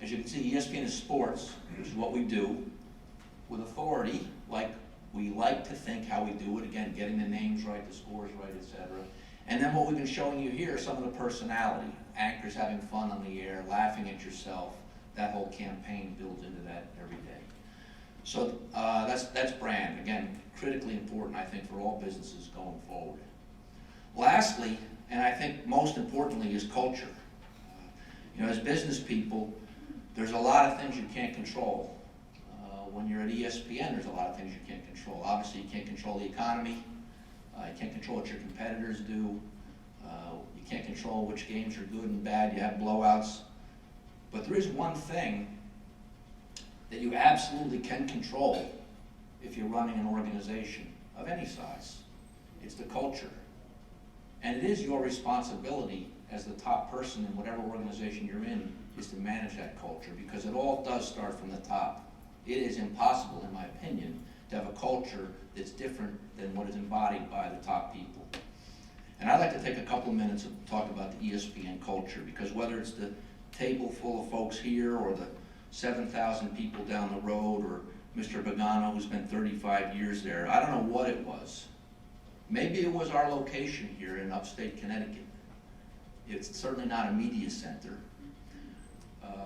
As you can see, ESPN is sports, which is what we do, with authority, like we like to think how we do it, again, getting the names right, the scores right, etc. And then what we've been showing you here, some of the personality, anchors having fun on the air, laughing at yourself. That whole campaign builds into that every day. So that's brand, again, critically important, I think, for all businesses going forward. Lastly, and I think most importantly, is culture. As business people, There's a lot of things you can't control. When you're at ESPN, there's a lot of things you can't control. Obviously, you can't control the economy. You can't control what your competitors do. You can't control which games are good and bad. You have blowouts. But there is one thing that you absolutely can control if you're running an organization of any size. It's the culture. And it is your responsibility as the top person in whatever organization you're in is to manage that culture, because it all does start from the top. It is impossible, in my opinion, to have a culture that's different than what is embodied by the top people. And I'd like to take a couple of minutes to talk about the ESPN culture, because whether it's the table full of folks here or the 7,000 people down the road or Mr. Pagano, who's been 35 years there, I don't know what it was. Maybe it was our location here in upstate Connecticut. It's certainly not a media center.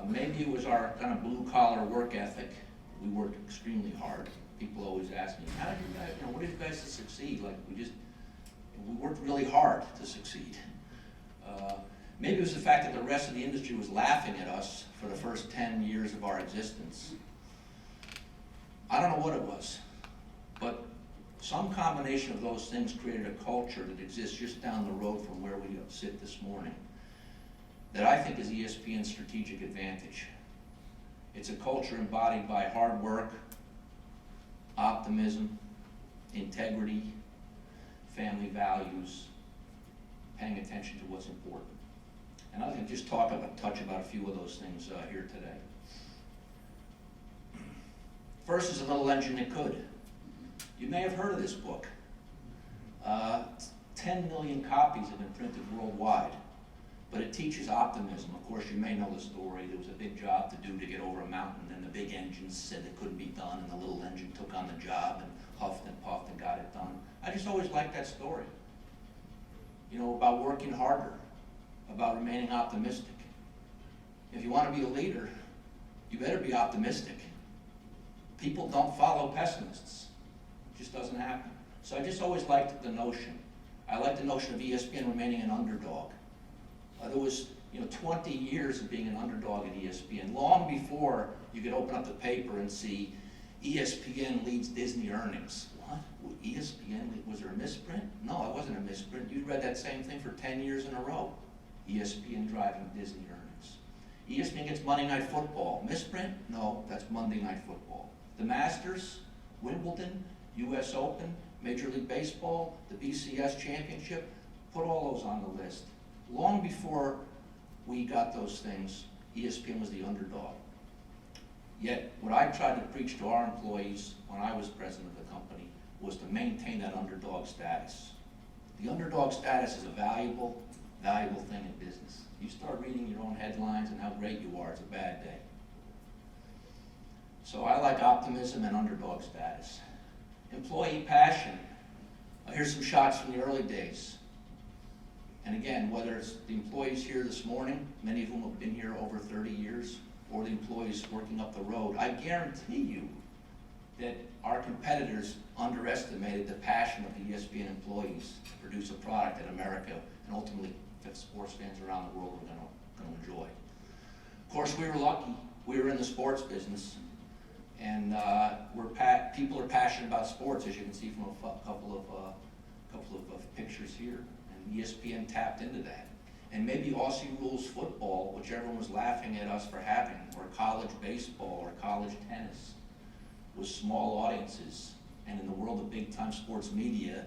Maybe it was our kind of blue-collar work ethic. We worked extremely hard. People always ask me, how did you guys, what did you guys to succeed? Like, we worked really hard to succeed. Maybe it was the fact that the rest of the industry was laughing at us for the first 10 years of our existence. I don't know what it was, but some combination of those things created a culture that exists just down the road from where we sit this morning that I think is ESPN's strategic advantage. It's a culture embodied by hard work, optimism, integrity, family values, paying attention to what's important. And I'm going to just touch about a few of those things here today. First is A Little Engine That Could. You may have heard of this book. 10 million copies have been printed worldwide, but it teaches optimism. Of course, you may know the story. There was a big job to do to get over a mountain, and the big engines said it couldn't be done, and the little engine took on the job and huffed and puffed and got it done. I just always liked that story. You know, about working harder, about remaining optimistic. If you want to be a leader, you better be optimistic. People don't follow pessimists. It just doesn't happen. So I just always liked the notion. I liked the notion of ESPN remaining an underdog. There was 20 years of being an underdog at ESPN, long before you could open up the paper and see ESPN leads Disney earnings. What? ESPN, was there a misprint? No, it wasn't a misprint. You'd read that same thing for 10 years in a row. ESPN driving Disney earnings. ESPN gets Monday Night Football. Misprint? No, that's Monday Night Football. The Masters, Wimbledon, US Open, Major League Baseball, the BCS Championship, put all those on the list. Long before we got those things, ESPN was the underdog. Yet, what I tried to preach to our employees when I was president of the company was to maintain that underdog status. The underdog status is a valuable thing in business. You start reading your own headlines and how great you are, it's a bad day. So I like optimism and underdog status. Employee passion. Here's some shots from the early days. And again, whether it's the employees here this morning, many of whom have been here over 30 years, or the employees working up the road, I guarantee you that our competitors underestimated the passion of the ESPN employees to produce a product that America and ultimately that sports fans around the world are going to enjoy. Of course, we were lucky. We were in the sports business, and people are passionate about sports, as you can see from a couple of pictures here. And ESPN tapped into that. And maybe Aussie rules football, which everyone was laughing at us for having, or college baseball or college tennis, was small audiences. And in the world of big-time sports media,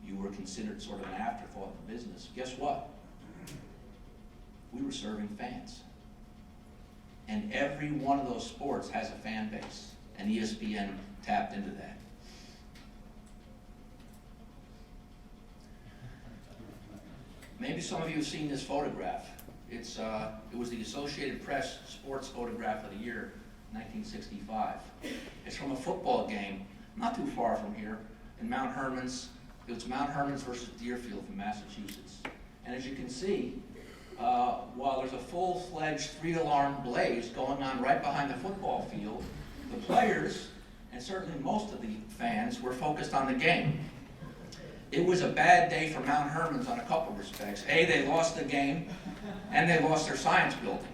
you were considered sort of an afterthought in the business. Guess what? We were serving fans. And every one of those sports has a fan base, and ESPN tapped into that. Maybe some of you have seen this photograph. It was the Associated Press Sports Photograph of the Year, 1965. It's from a football game, not too far from here, in Mount Herman's. It was Mount Herman's versus Deerfield from Massachusetts. And as you can see, while there's a full-fledged three-alarm blaze going on right behind the football field, the players, and certainly most of the fans, were focused on the game. It was a bad day for Mount Herman's on a couple of respects. A, they lost the game, and they lost their science building.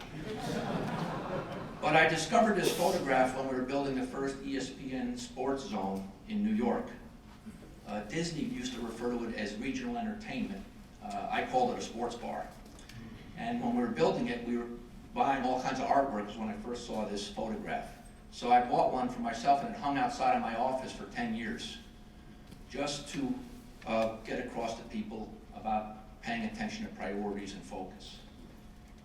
But I discovered this photograph when we were building the first ESPN sports zone in New York. Disney used to refer to it as regional entertainment. I called it a sports bar. And when we were building it, we were buying all kinds of artworks when I first saw this photograph. So I bought one for myself and it hung outside of my office for 10 years, just to get across to people about paying attention to priorities and focus.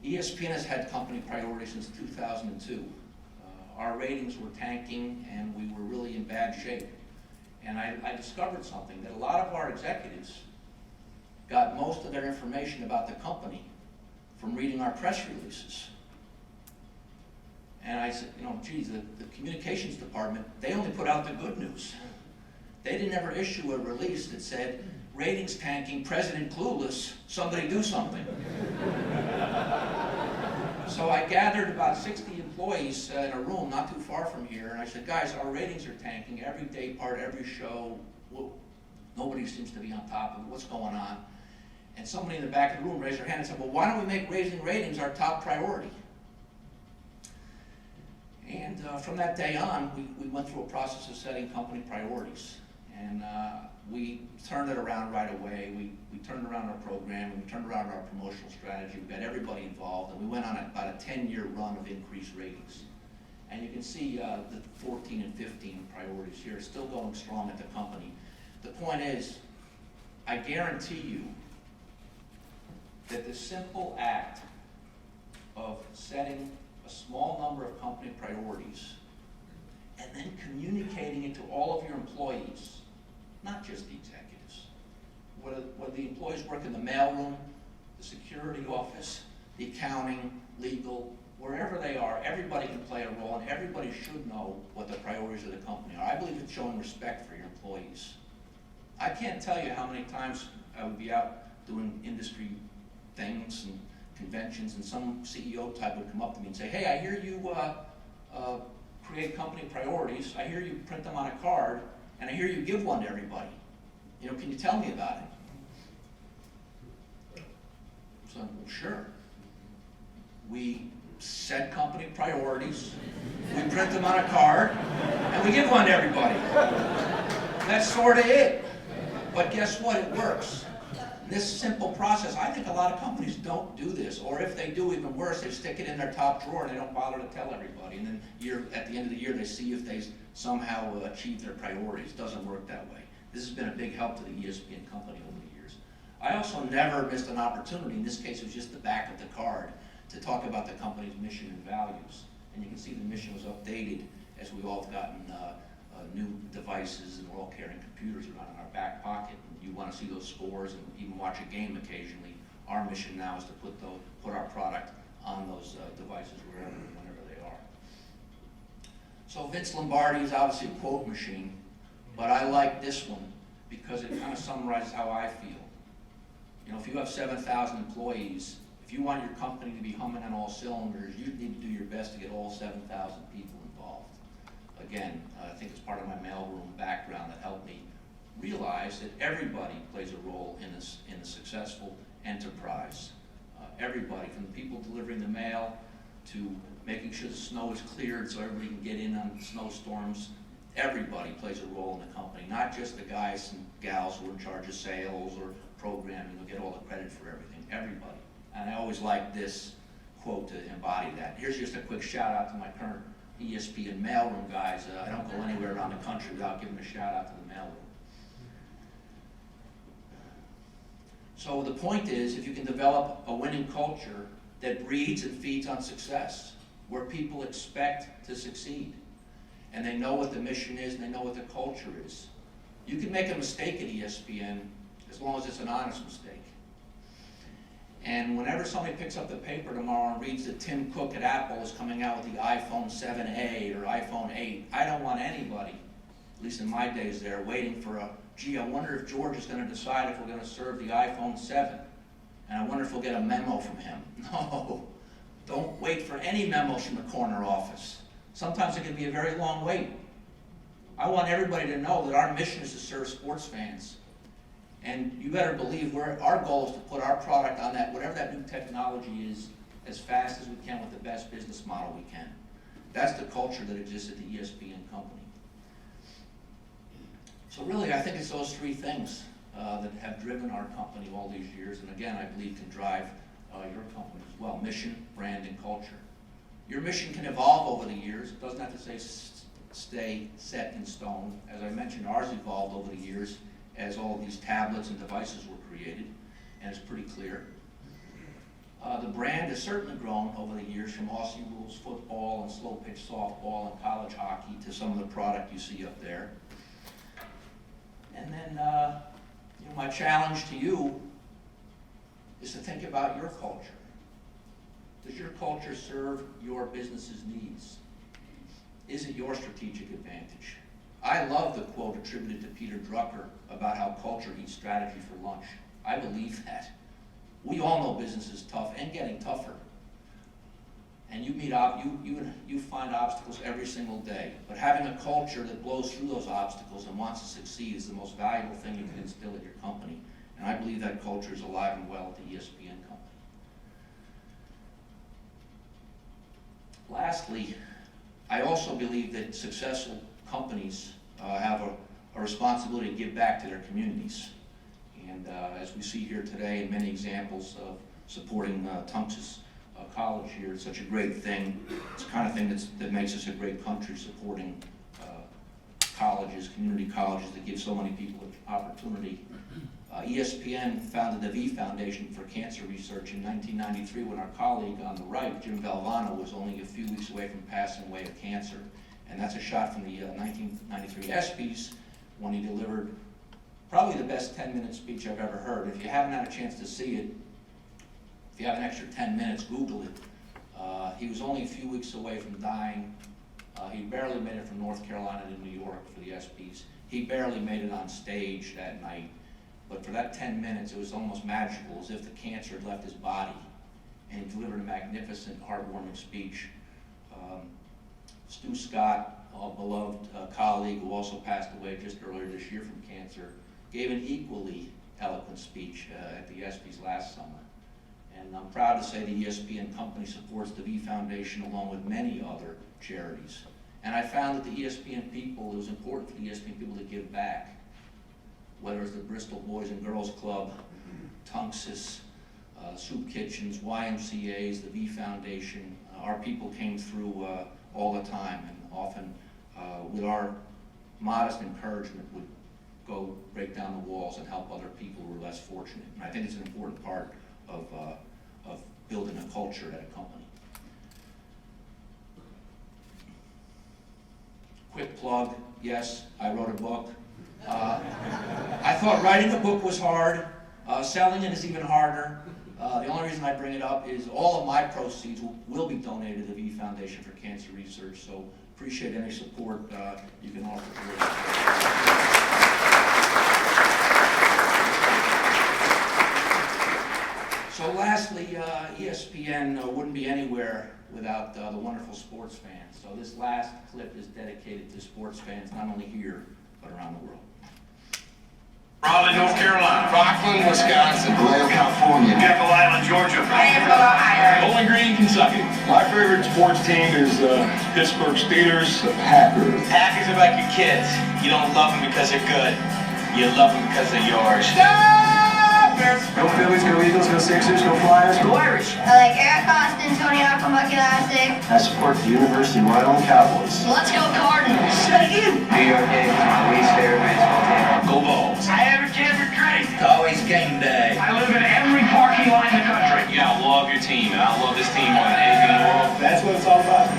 ESPN has had company priorities since 2002. Our ratings were tanking and we were really in bad shape. And I discovered something, that a lot of our executives got most of their information about the company from reading our press releases. And I said, you know, geez, the communications department, they only put out the good news. They didn't ever issue a release that said, ratings tanking, president clueless, somebody do something. So I gathered about 60 employees in a room not too far from here, and I said, guys, our ratings are tanking, every day part, every show, nobody seems to be on top of it, what's going on? And somebody in the back of the room raised their hand and said, well, why don't we make raising ratings our top priority? And from that day on, we went through a process of setting company priorities. And we turned it around right away. We turned around our program, we turned around our promotional strategy, we got everybody involved, and we went on about a 10-year run of increased ratings. And you can see the 14 and 15 priorities here, still going strong at the company. The point is, I guarantee you that the simple act of setting a small number of company priorities and then communicating it to all of your employees, not just the executives, whether the employees work in the mailroom, the security office, the accounting, legal, wherever they are, everybody can play a role and everybody should know what the priorities of the company are. I believe it's showing respect for your employees. I can't tell you how many times I would be out doing industry things and conventions and some CEO type would come up to me and say, hey, I hear you create company priorities, I hear you print them on a card, and I hear you give one to everybody. You know, can you tell me about it? So, well, sure. We set company priorities, we print them on a card, and we give one to everybody. That's sort of it. But guess what? It works. This simple process, I think a lot of companies don't do this, or if they do, even worse, they stick it in their top drawer and they don't bother to tell everybody. And then at the end of the year, they see if they somehow achieve their priorities. It doesn't work that way. This has been a big help to the ESPN company over the years. I also never missed an opportunity, in this case it was just the back of the card, to talk about the company's mission and values. And you can see the mission was updated as we've all gotten new devices and we're all carrying computers around in our back pocket. And you want to see those scores and even watch a game occasionally. Our mission now is to put our product on those devices wherever and whenever they are. So Vince Lombardi is obviously a quote machine, but I like this one because it kind of summarizes how I feel. You know, if you have 7,000 employees, if you want your company to be humming on all cylinders, you need to do your best to get all 7,000 people involved. Again, I think it's part of my mailroom background that helped me realize that everybody plays a role in a successful enterprise. Everybody, from the people delivering the mail to making sure the snow is cleared so everybody can get in on snowstorms. Everybody plays a role in the company, not just the guys and gals who are in charge of sales or programming who get all the credit for everything. Everybody. And I always like this quote to embody that. Here's just a quick shout out to my current ESPN mailroom guys. I don't go anywhere around the country without giving a shout out to the mailroom. So the point is, if you can develop a winning culture that breeds and feeds on success, where people expect to succeed, and they know what the mission is and they know what the culture is, you can make a mistake at ESPN as long as it's an honest mistake. And whenever somebody picks up the paper tomorrow and reads that Tim Cook at Apple is coming out with the iPhone 7A or iPhone 8, I don't want anybody, at least in my days there, waiting for gee, I wonder if George is going to decide if we're going to serve the iPhone 7. And I wonder if we'll get a memo from him. No, don't wait for any memos from the corner office. Sometimes it can be a very long wait. I want everybody to know that our mission is to serve sports fans. And you better believe our goal is to put our product on that, whatever that new technology is, as fast as we can with the best business model we can. That's the culture that exists at the ESPN company. So really, I think it's those three things that have driven our company all these years, and again, I believe can drive your company as well. Mission, brand, and culture. Your mission can evolve over the years. It doesn't have to stay set in stone. As I mentioned, ours evolved over the years as all of these tablets and devices were created, and it's pretty clear. The brand has certainly grown over the years, from Aussie rules football and slow pitch softball and college hockey to some of the product you see up there. And then, my challenge to you is to think about your culture. Does your culture serve your business's needs? Is it your strategic advantage? I love the quote attributed to Peter Drucker about how culture eats strategy for lunch. I believe that. We all know business is tough and getting tougher. And you find obstacles every single day. But having a culture that blows through those obstacles and wants to succeed is the most valuable thing you can instill at your company. And I believe that culture is alive and well at the ESPN company. Lastly, I also believe that successful companies have a responsibility to give back to their communities. And as we see here today, and many examples of supporting Tunxis College here, it's such a great thing. It's the kind of thing that makes us a great country, supporting colleges, community colleges that give so many people an opportunity. ESPN founded the V Foundation for Cancer Research in 1993 when our colleague on the right, Jim Valvano, was only a few weeks away from passing away of cancer. And that's a shot from the 1993 ESPYs when he delivered probably the best 10-minute speech I've ever heard. If you haven't had a chance to see it, if you have an extra 10 minutes, Google it. He was only a few weeks away from dying. He barely made it from North Carolina to New York for the ESPYs. He barely made it on stage that night. But for that 10 minutes, it was almost magical, as if the cancer had left his body. And he delivered a magnificent, heartwarming speech. Stu Scott, a beloved colleague who also passed away just earlier this year from cancer, gave an equally eloquent speech at the ESPYs last summer. And I'm proud to say the ESPN company supports the V Foundation along with many other charities. And I found that the ESPN people, it was important for the ESPN people to give back. Whether it's the Bristol Boys and Girls Club, Tunxis, Soup Kitchens, YMCAs, the V Foundation, our people came through all the time, and often with our modest encouragement would go break down the walls and help other people who are less fortunate. And I think it's an important part of building a culture at a company. Quick plug, yes, I wrote a book. I thought writing a book was hard. Selling it is even harder. The only reason I bring it up is all of my proceeds will be donated to the V Foundation for Cancer Research, so appreciate any support you can offer to it. So lastly, ESPN wouldn't be anywhere without the wonderful sports fans. So this last clip is dedicated to sports fans, not only here, but around the world. Raleigh, North Carolina. Rockland, Wisconsin. Vallejo, California. Jekyll Island, Georgia. Bowling Green, Kentucky. My favorite sports team is Pittsburgh Steelers. The Packers. Packers are like your kids. You don't love them because they're good. You love them because they're yours. Go Phillies, go Eagles, go Sixers, go Flyers, go Irish. I like Eric Austin, Tony Aquamuck Elastic. I support the University of Rhode Island Cowboys. Let's go Cardinals. Say it again. New York Yankees, my least favorite baseball team. Go Bulls. I have a favorite drink. It's always game day. I live in every parking lot in the country. You gotta love your team, and I love this team more than anything in the world. That's what it's all about.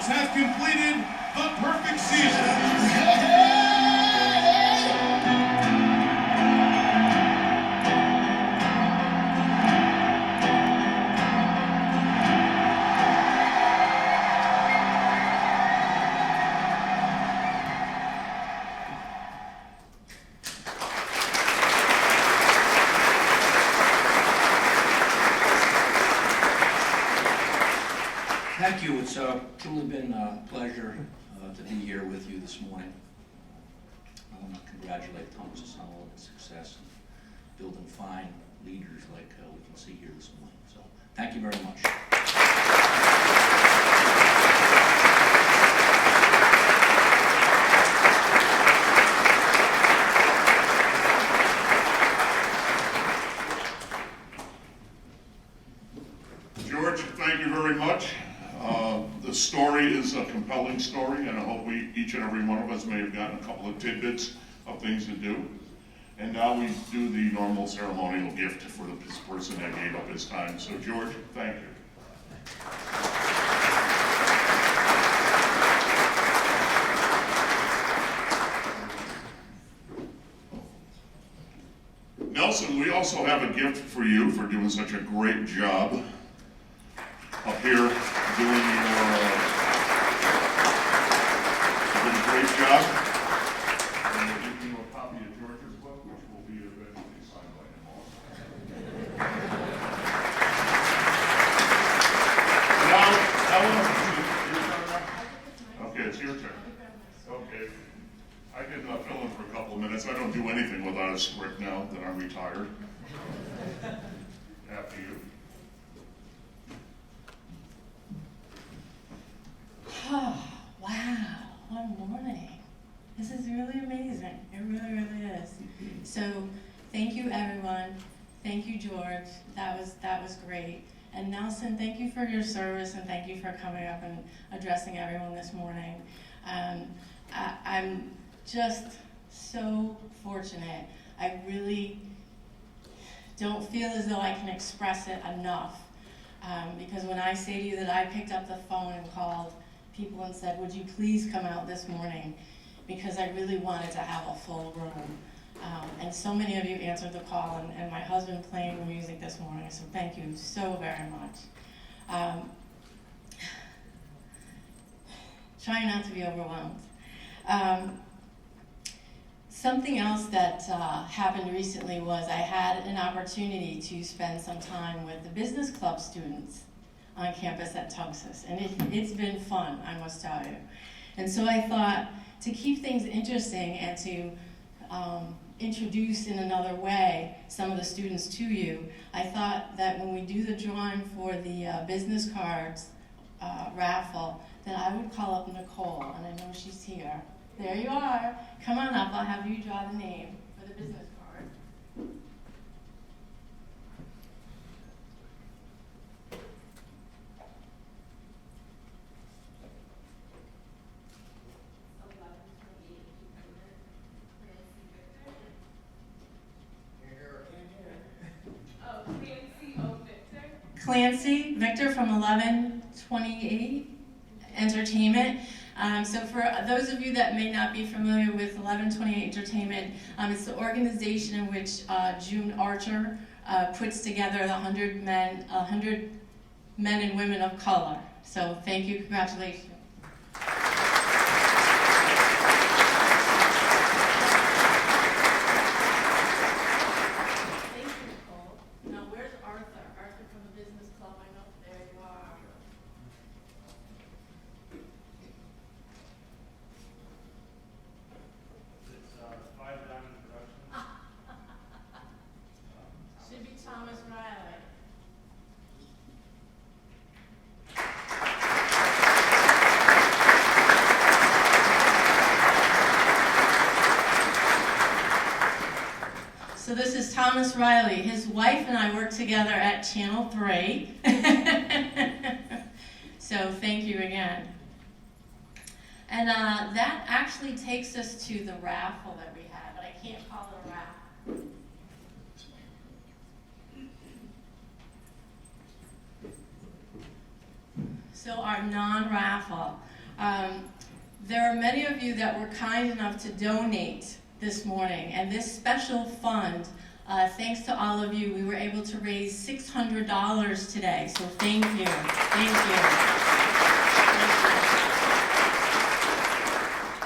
Cubs have completed the perfect season. Thank you. It's truly been a pleasure to be here with you this morning. I want to congratulate Tunxis on all of its success and building fine leaders like we can see here this morning. So thank you very much. George, thank you very much. The story is a compelling story, and I hope each and every one of us may have gotten a couple of tidbits of things to do. And now we do the normal ceremonial gift for this person that gave up his time. So George, thank you. Nelson, we also have a gift for you for doing such a great job up here doing your did a great job. And we'll give you a copy of George's book, which will be eventually signed by him also. Now, Ellen, okay, it's your turn. Okay. I can fill in for a couple of minutes. I don't do anything without a script now that I'm retired. After you. Oh, wow, what morning. This is really amazing. It really, really is. So thank you, everyone. Thank you, George. That was great. And Nelson, thank you for your service, and thank you for coming up and addressing everyone this morning. I'm just so fortunate. I really don't feel as though I can express it enough. Because when I say to you that I picked up the phone and called people and said, would you please come out this morning? Because I really wanted to have a full room. And so many of you answered the call, and my husband playing the music this morning, so thank you so very much. Trying not to be overwhelmed. Something else that happened recently was I had an opportunity to spend some time with the business club students on campus at Tunxis, and it's been fun, I must tell you. And so I thought, to keep things interesting and to introduce in another way some of the students to you, I thought that when we do the drawing for the business cards raffle, that I would call up Nicole, and I know she's here. There you are. Come on up, I'll have you draw the name for the business card. Clancy, Victor from 1128 Entertainment. So for those of you that may not be familiar with 1128 Entertainment, it's the organization in which June Archer puts together the 100 men and women of color. So thank you, congratulations. So this is Thomas Riley. His wife and I work together at Channel 3. So thank you again. And that actually takes us to the raffle that we had, but I can't call it a raffle. So our non-raffle. There are many of you that were kind enough to donate this morning, and this special fund, thanks to all of you, we were able to raise $600 today, so thank you, thank you.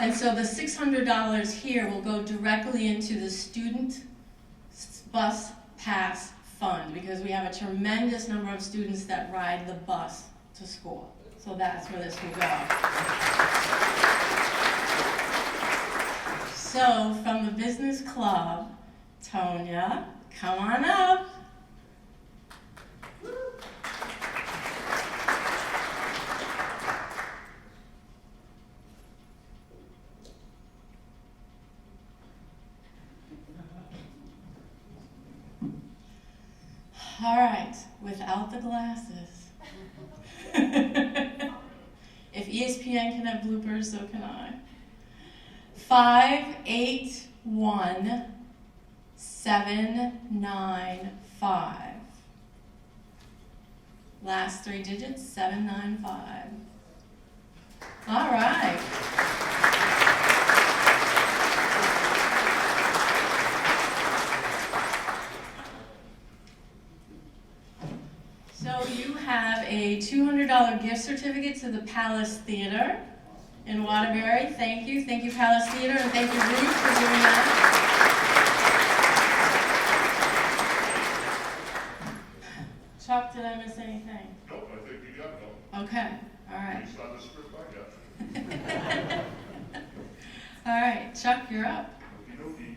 And so the $600 here will go directly into the Student Bus Pass Fund, because we have a tremendous number of students that ride the bus to school. So that's where this will go. So from the business club, Tonya, come on up. All right, without the glasses. If ESPN can have bloopers, so can I. 581795. Last 3 digits, 795. All right. So you have a $200 gift certificate to the Palace Theater in Waterbury. Thank you. Thank you, Palace Theater, and thank you, Ruth, for doing that. Chuck, did I miss anything? Nope, I think you got it all. Okay, all right. Based on the script I got. All right, Chuck, you're up. Okey-dokey.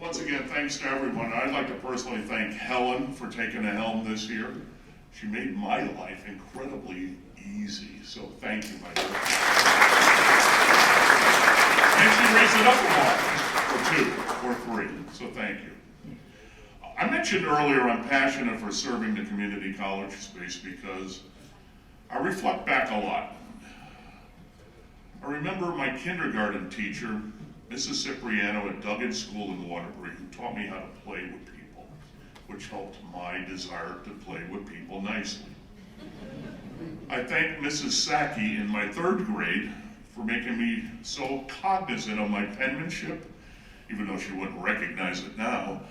Once again, thanks to everyone. I'd like to personally thank Helen for taking the helm this year. She made my life incredibly easy, so thank you, my dear. And she raised it up a bar, or 2, or 3, so thank you. I mentioned earlier I'm passionate for serving the community college space because I reflect back a lot. I remember my kindergarten teacher, Mrs. Cipriano at Duggan School in Waterbury, who taught me how to play with people, which helped my desire to play with people nicely. I thank Mrs. Sackey in my 3rd grade for making me so cognizant of my penmanship, even though she wouldn't recognize it now,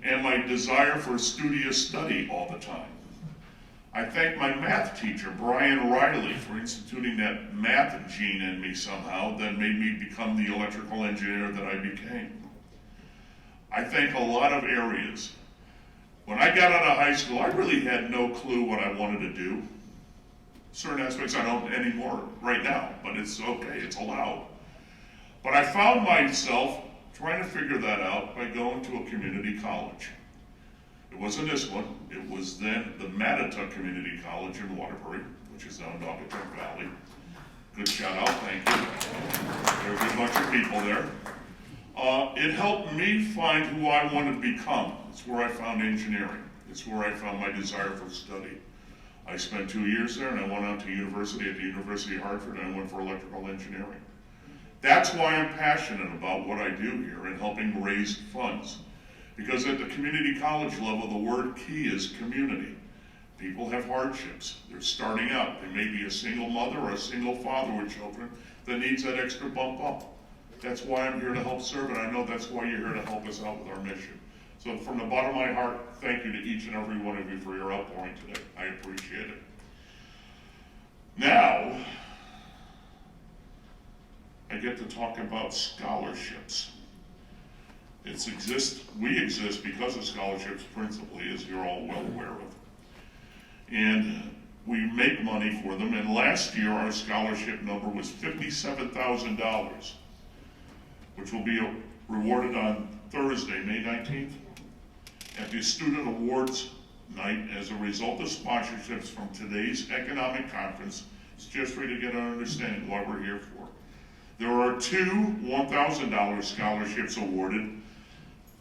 and my desire for studious study all the time. I thank my math teacher, Brian Riley, for instituting that math gene in me somehow that made me become the electrical engineer that I became. I thank a lot of areas. When I got out of high school, I really had no clue what I wanted to do. Certain aspects I don't anymore right now, but it's okay, it's allowed. But I found myself trying to figure that out by going to a community college. It wasn't this one, it was then the Mattatuck Community College in Waterbury, which is now in Naugatuck Valley. Good shout out, thank you. There's a bunch of people there. It helped me find who I wanted to become. It's where I found engineering. It's where I found my desire for study. I spent 2 years there and I went on to university at the University of Hartford and I went for electrical engineering. That's why I'm passionate about what I do here and helping raise funds. Because at the community college level, the word key is community. People have hardships. They're starting out. They may be a single mother or a single father with children that needs that extra bump up. That's why I'm here to help serve, and I know that's why you're here to help us out with our mission. So from the bottom of my heart, thank you to each and every one of you for your outpouring today. I appreciate it. Now, I get to talk about scholarships. We exist because of scholarships principally, as you're all well aware of. And we make money for them, and last year our scholarship number was $57,000, which will be rewarded on Thursday, May 19th, at the Student Awards Night as a result of sponsorships from today's economic conference. It's just for you to get an understanding of what we're here for. There are 2 $1,000 scholarships awarded,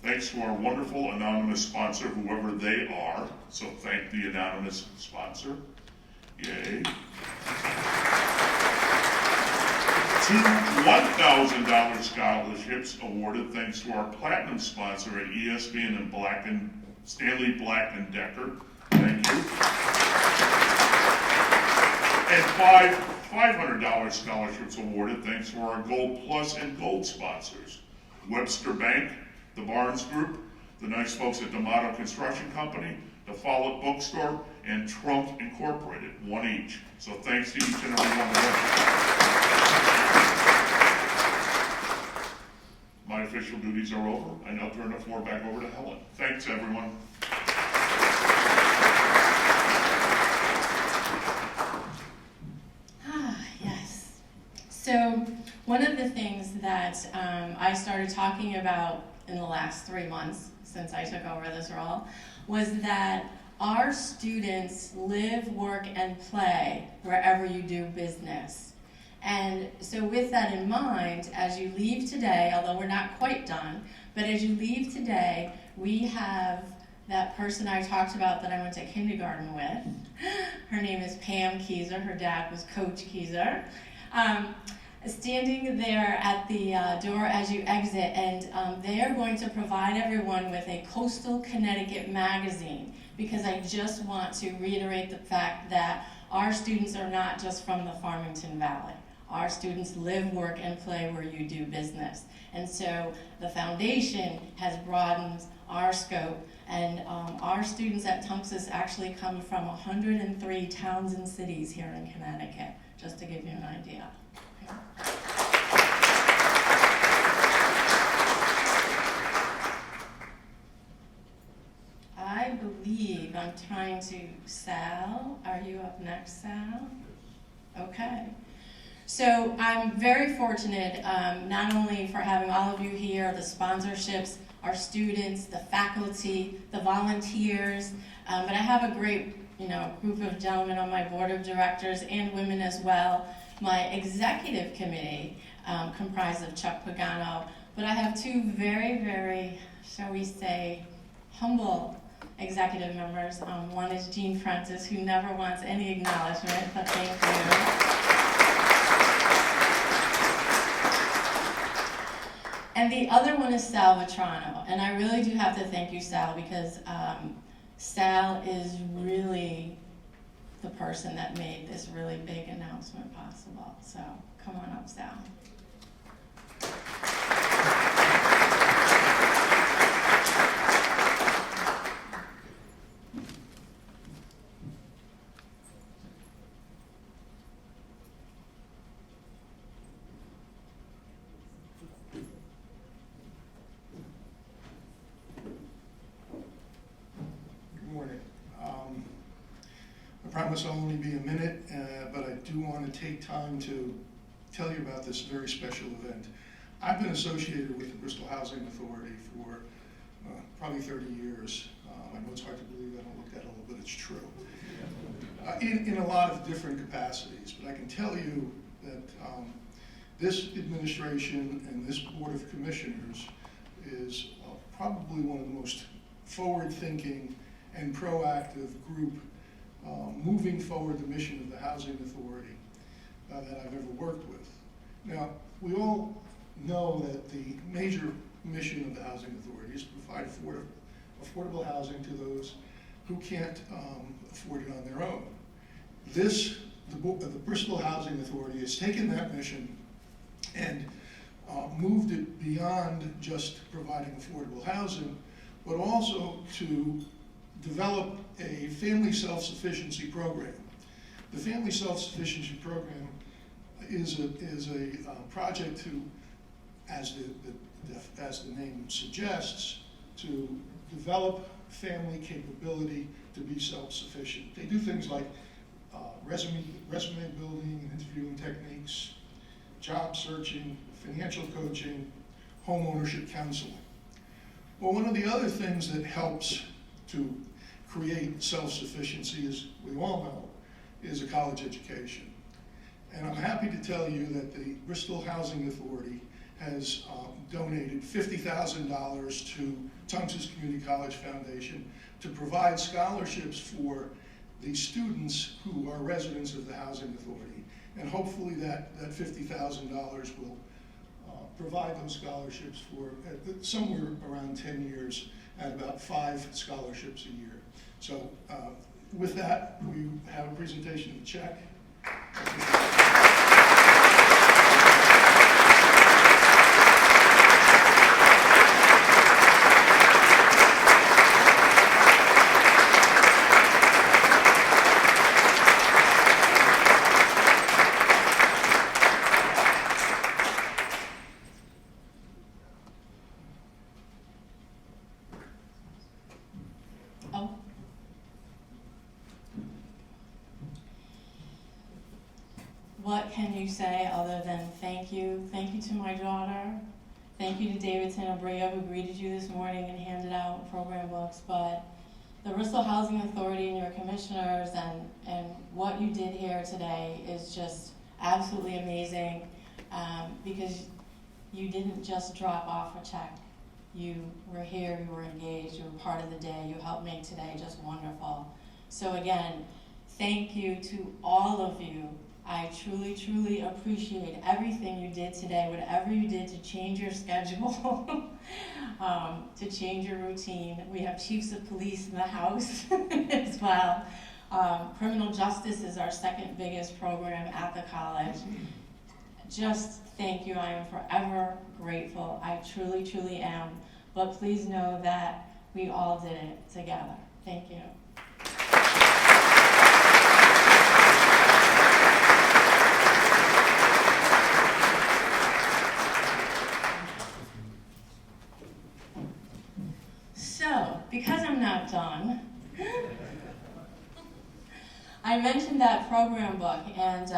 thanks to our wonderful anonymous sponsor, whoever they are. So thank the anonymous sponsor. Yay. 2 $1,000 scholarships awarded thanks to our platinum sponsor at ESPN and Stanley Black & Decker. Thank you. And five $500 scholarships awarded thanks to our Gold Plus and Gold sponsors. Webster Bank, the Barnes Group, the nice folks at D'Amato Construction Company, the Follett Bookstore, and Trunk Incorporated, one each. So thanks to each and every one of them. My official duties are over. I now turn the floor back over to Helen. Thanks, everyone. Yes. So one of the things that I started talking about in the last 3 months since I took over this role was that our students live, work, and play wherever you do business. And so with that in mind, as you leave today, although we're not quite done, but as you leave today, we have that person I talked about that I went to kindergarten with. Her name is Pam Keyser. Her dad was Coach Keyser. Standing there at the door as you exit, and they are going to provide everyone with a Coastal Connecticut magazine, because I just want to reiterate the fact that our students are not just from the Farmington Valley. Our students live, work, and play where you do business. And so the foundation has broadened our scope, and our students at Tunxis actually come from 103 towns and cities here in Connecticut, just to give you an idea. I believe I'm trying to, Sal, are you up next, Sal? Okay. So I'm very fortunate not only for having all of you here, the sponsorships, our students, the faculty, the volunteers, but I have a great group of gentlemen on my board of directors and women as well. My executive committee comprised of Chuck Pagano, but I have two very, very, shall we say, humble executive members. One is Jean Francis, who never wants any acknowledgement, but thank you. And the other one is Sal Vetrano, and I really do have to thank you, Sal, because Sal is really the person that made this really big announcement possible. So come on up, Sal. I promise I'll only be a minute, but I do want to take time to tell you about this very special event. I've been associated with the Bristol Housing Authority for probably 30 years. I know it's hard to believe, I don't look that old, but it's true. In a lot of different capacities, but I can tell you that this administration and this Board of Commissioners is probably one of the most forward-thinking and proactive group moving forward the mission of the Housing Authority that I've ever worked with. Now, we all know that the major mission of the Housing Authority is to provide affordable housing to those who can't afford it on their own. The Bristol Housing Authority has taken that mission and moved it beyond just providing affordable housing, but also to develop a family self-sufficiency program. The family self-sufficiency program is a project to, as the name suggests, to develop family capability to be self-sufficient. They do things like resume building and interviewing techniques, job searching, financial coaching, home ownership counseling. Well, one of the other things that helps to create self-sufficiency, as we all know, is a college education. And I'm happy to tell you that the Bristol Housing Authority has donated $50,000 to Tunxis Community College Foundation to provide scholarships for the students who are residents of the Housing Authority. And hopefully that $50,000 will provide those scholarships for somewhere around 10 years at about 5 scholarships a year. So with that, we have a presentation of the check. Oh. What can you say other than thank you? Thank you to my daughter. Thank you to David Sanabria, who greeted you this morning and handed out program books. But the Bristol Housing Authority and your commissioners and what you did here today is just absolutely amazing, because you didn't just drop off a check. You were here, you were engaged, you were part of the day, you helped make today just wonderful. So again, thank you to all of you. I truly, truly appreciate everything you did today, whatever you did to change your schedule, to change your routine. We have chiefs of police in the house as well. Criminal justice is our second biggest program at the college. Just thank you. I am forever grateful. I truly, truly am. But please know that we all did it together. Thank you. So, because I'm not done, I mentioned that program book, and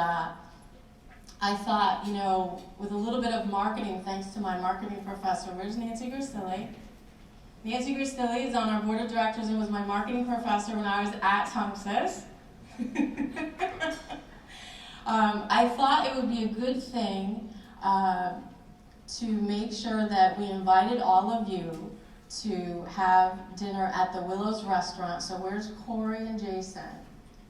I thought, you know, with a little bit of marketing, thanks to my marketing professor. Where's Nancy Gristilli? Nancy Gristilli is on our board of directors and was my marketing professor when I was at Tunxis. I thought it would be a good thing to make sure that we invited all of you to have dinner at the Willows restaurant. So where's Corey and Jason?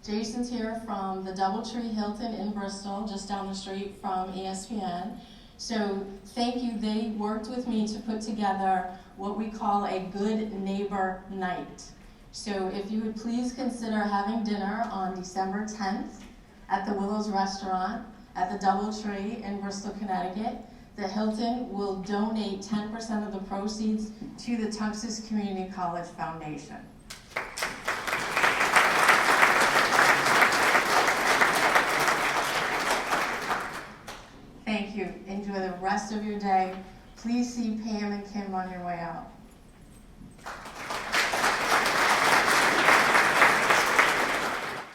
Jason's here from the Doubletree Hilton in Bristol, just down the street from ESPN. So thank you. They worked with me to put together what we call a good neighbor night. So if you would please consider having dinner on December 10th at the Willows restaurant at the Doubletree in Bristol, Connecticut. The Hilton will donate 10% of the proceeds to the Tunxis Community College Foundation. Thank you. Enjoy the rest of your day. Please see Pam and Kim on your way out.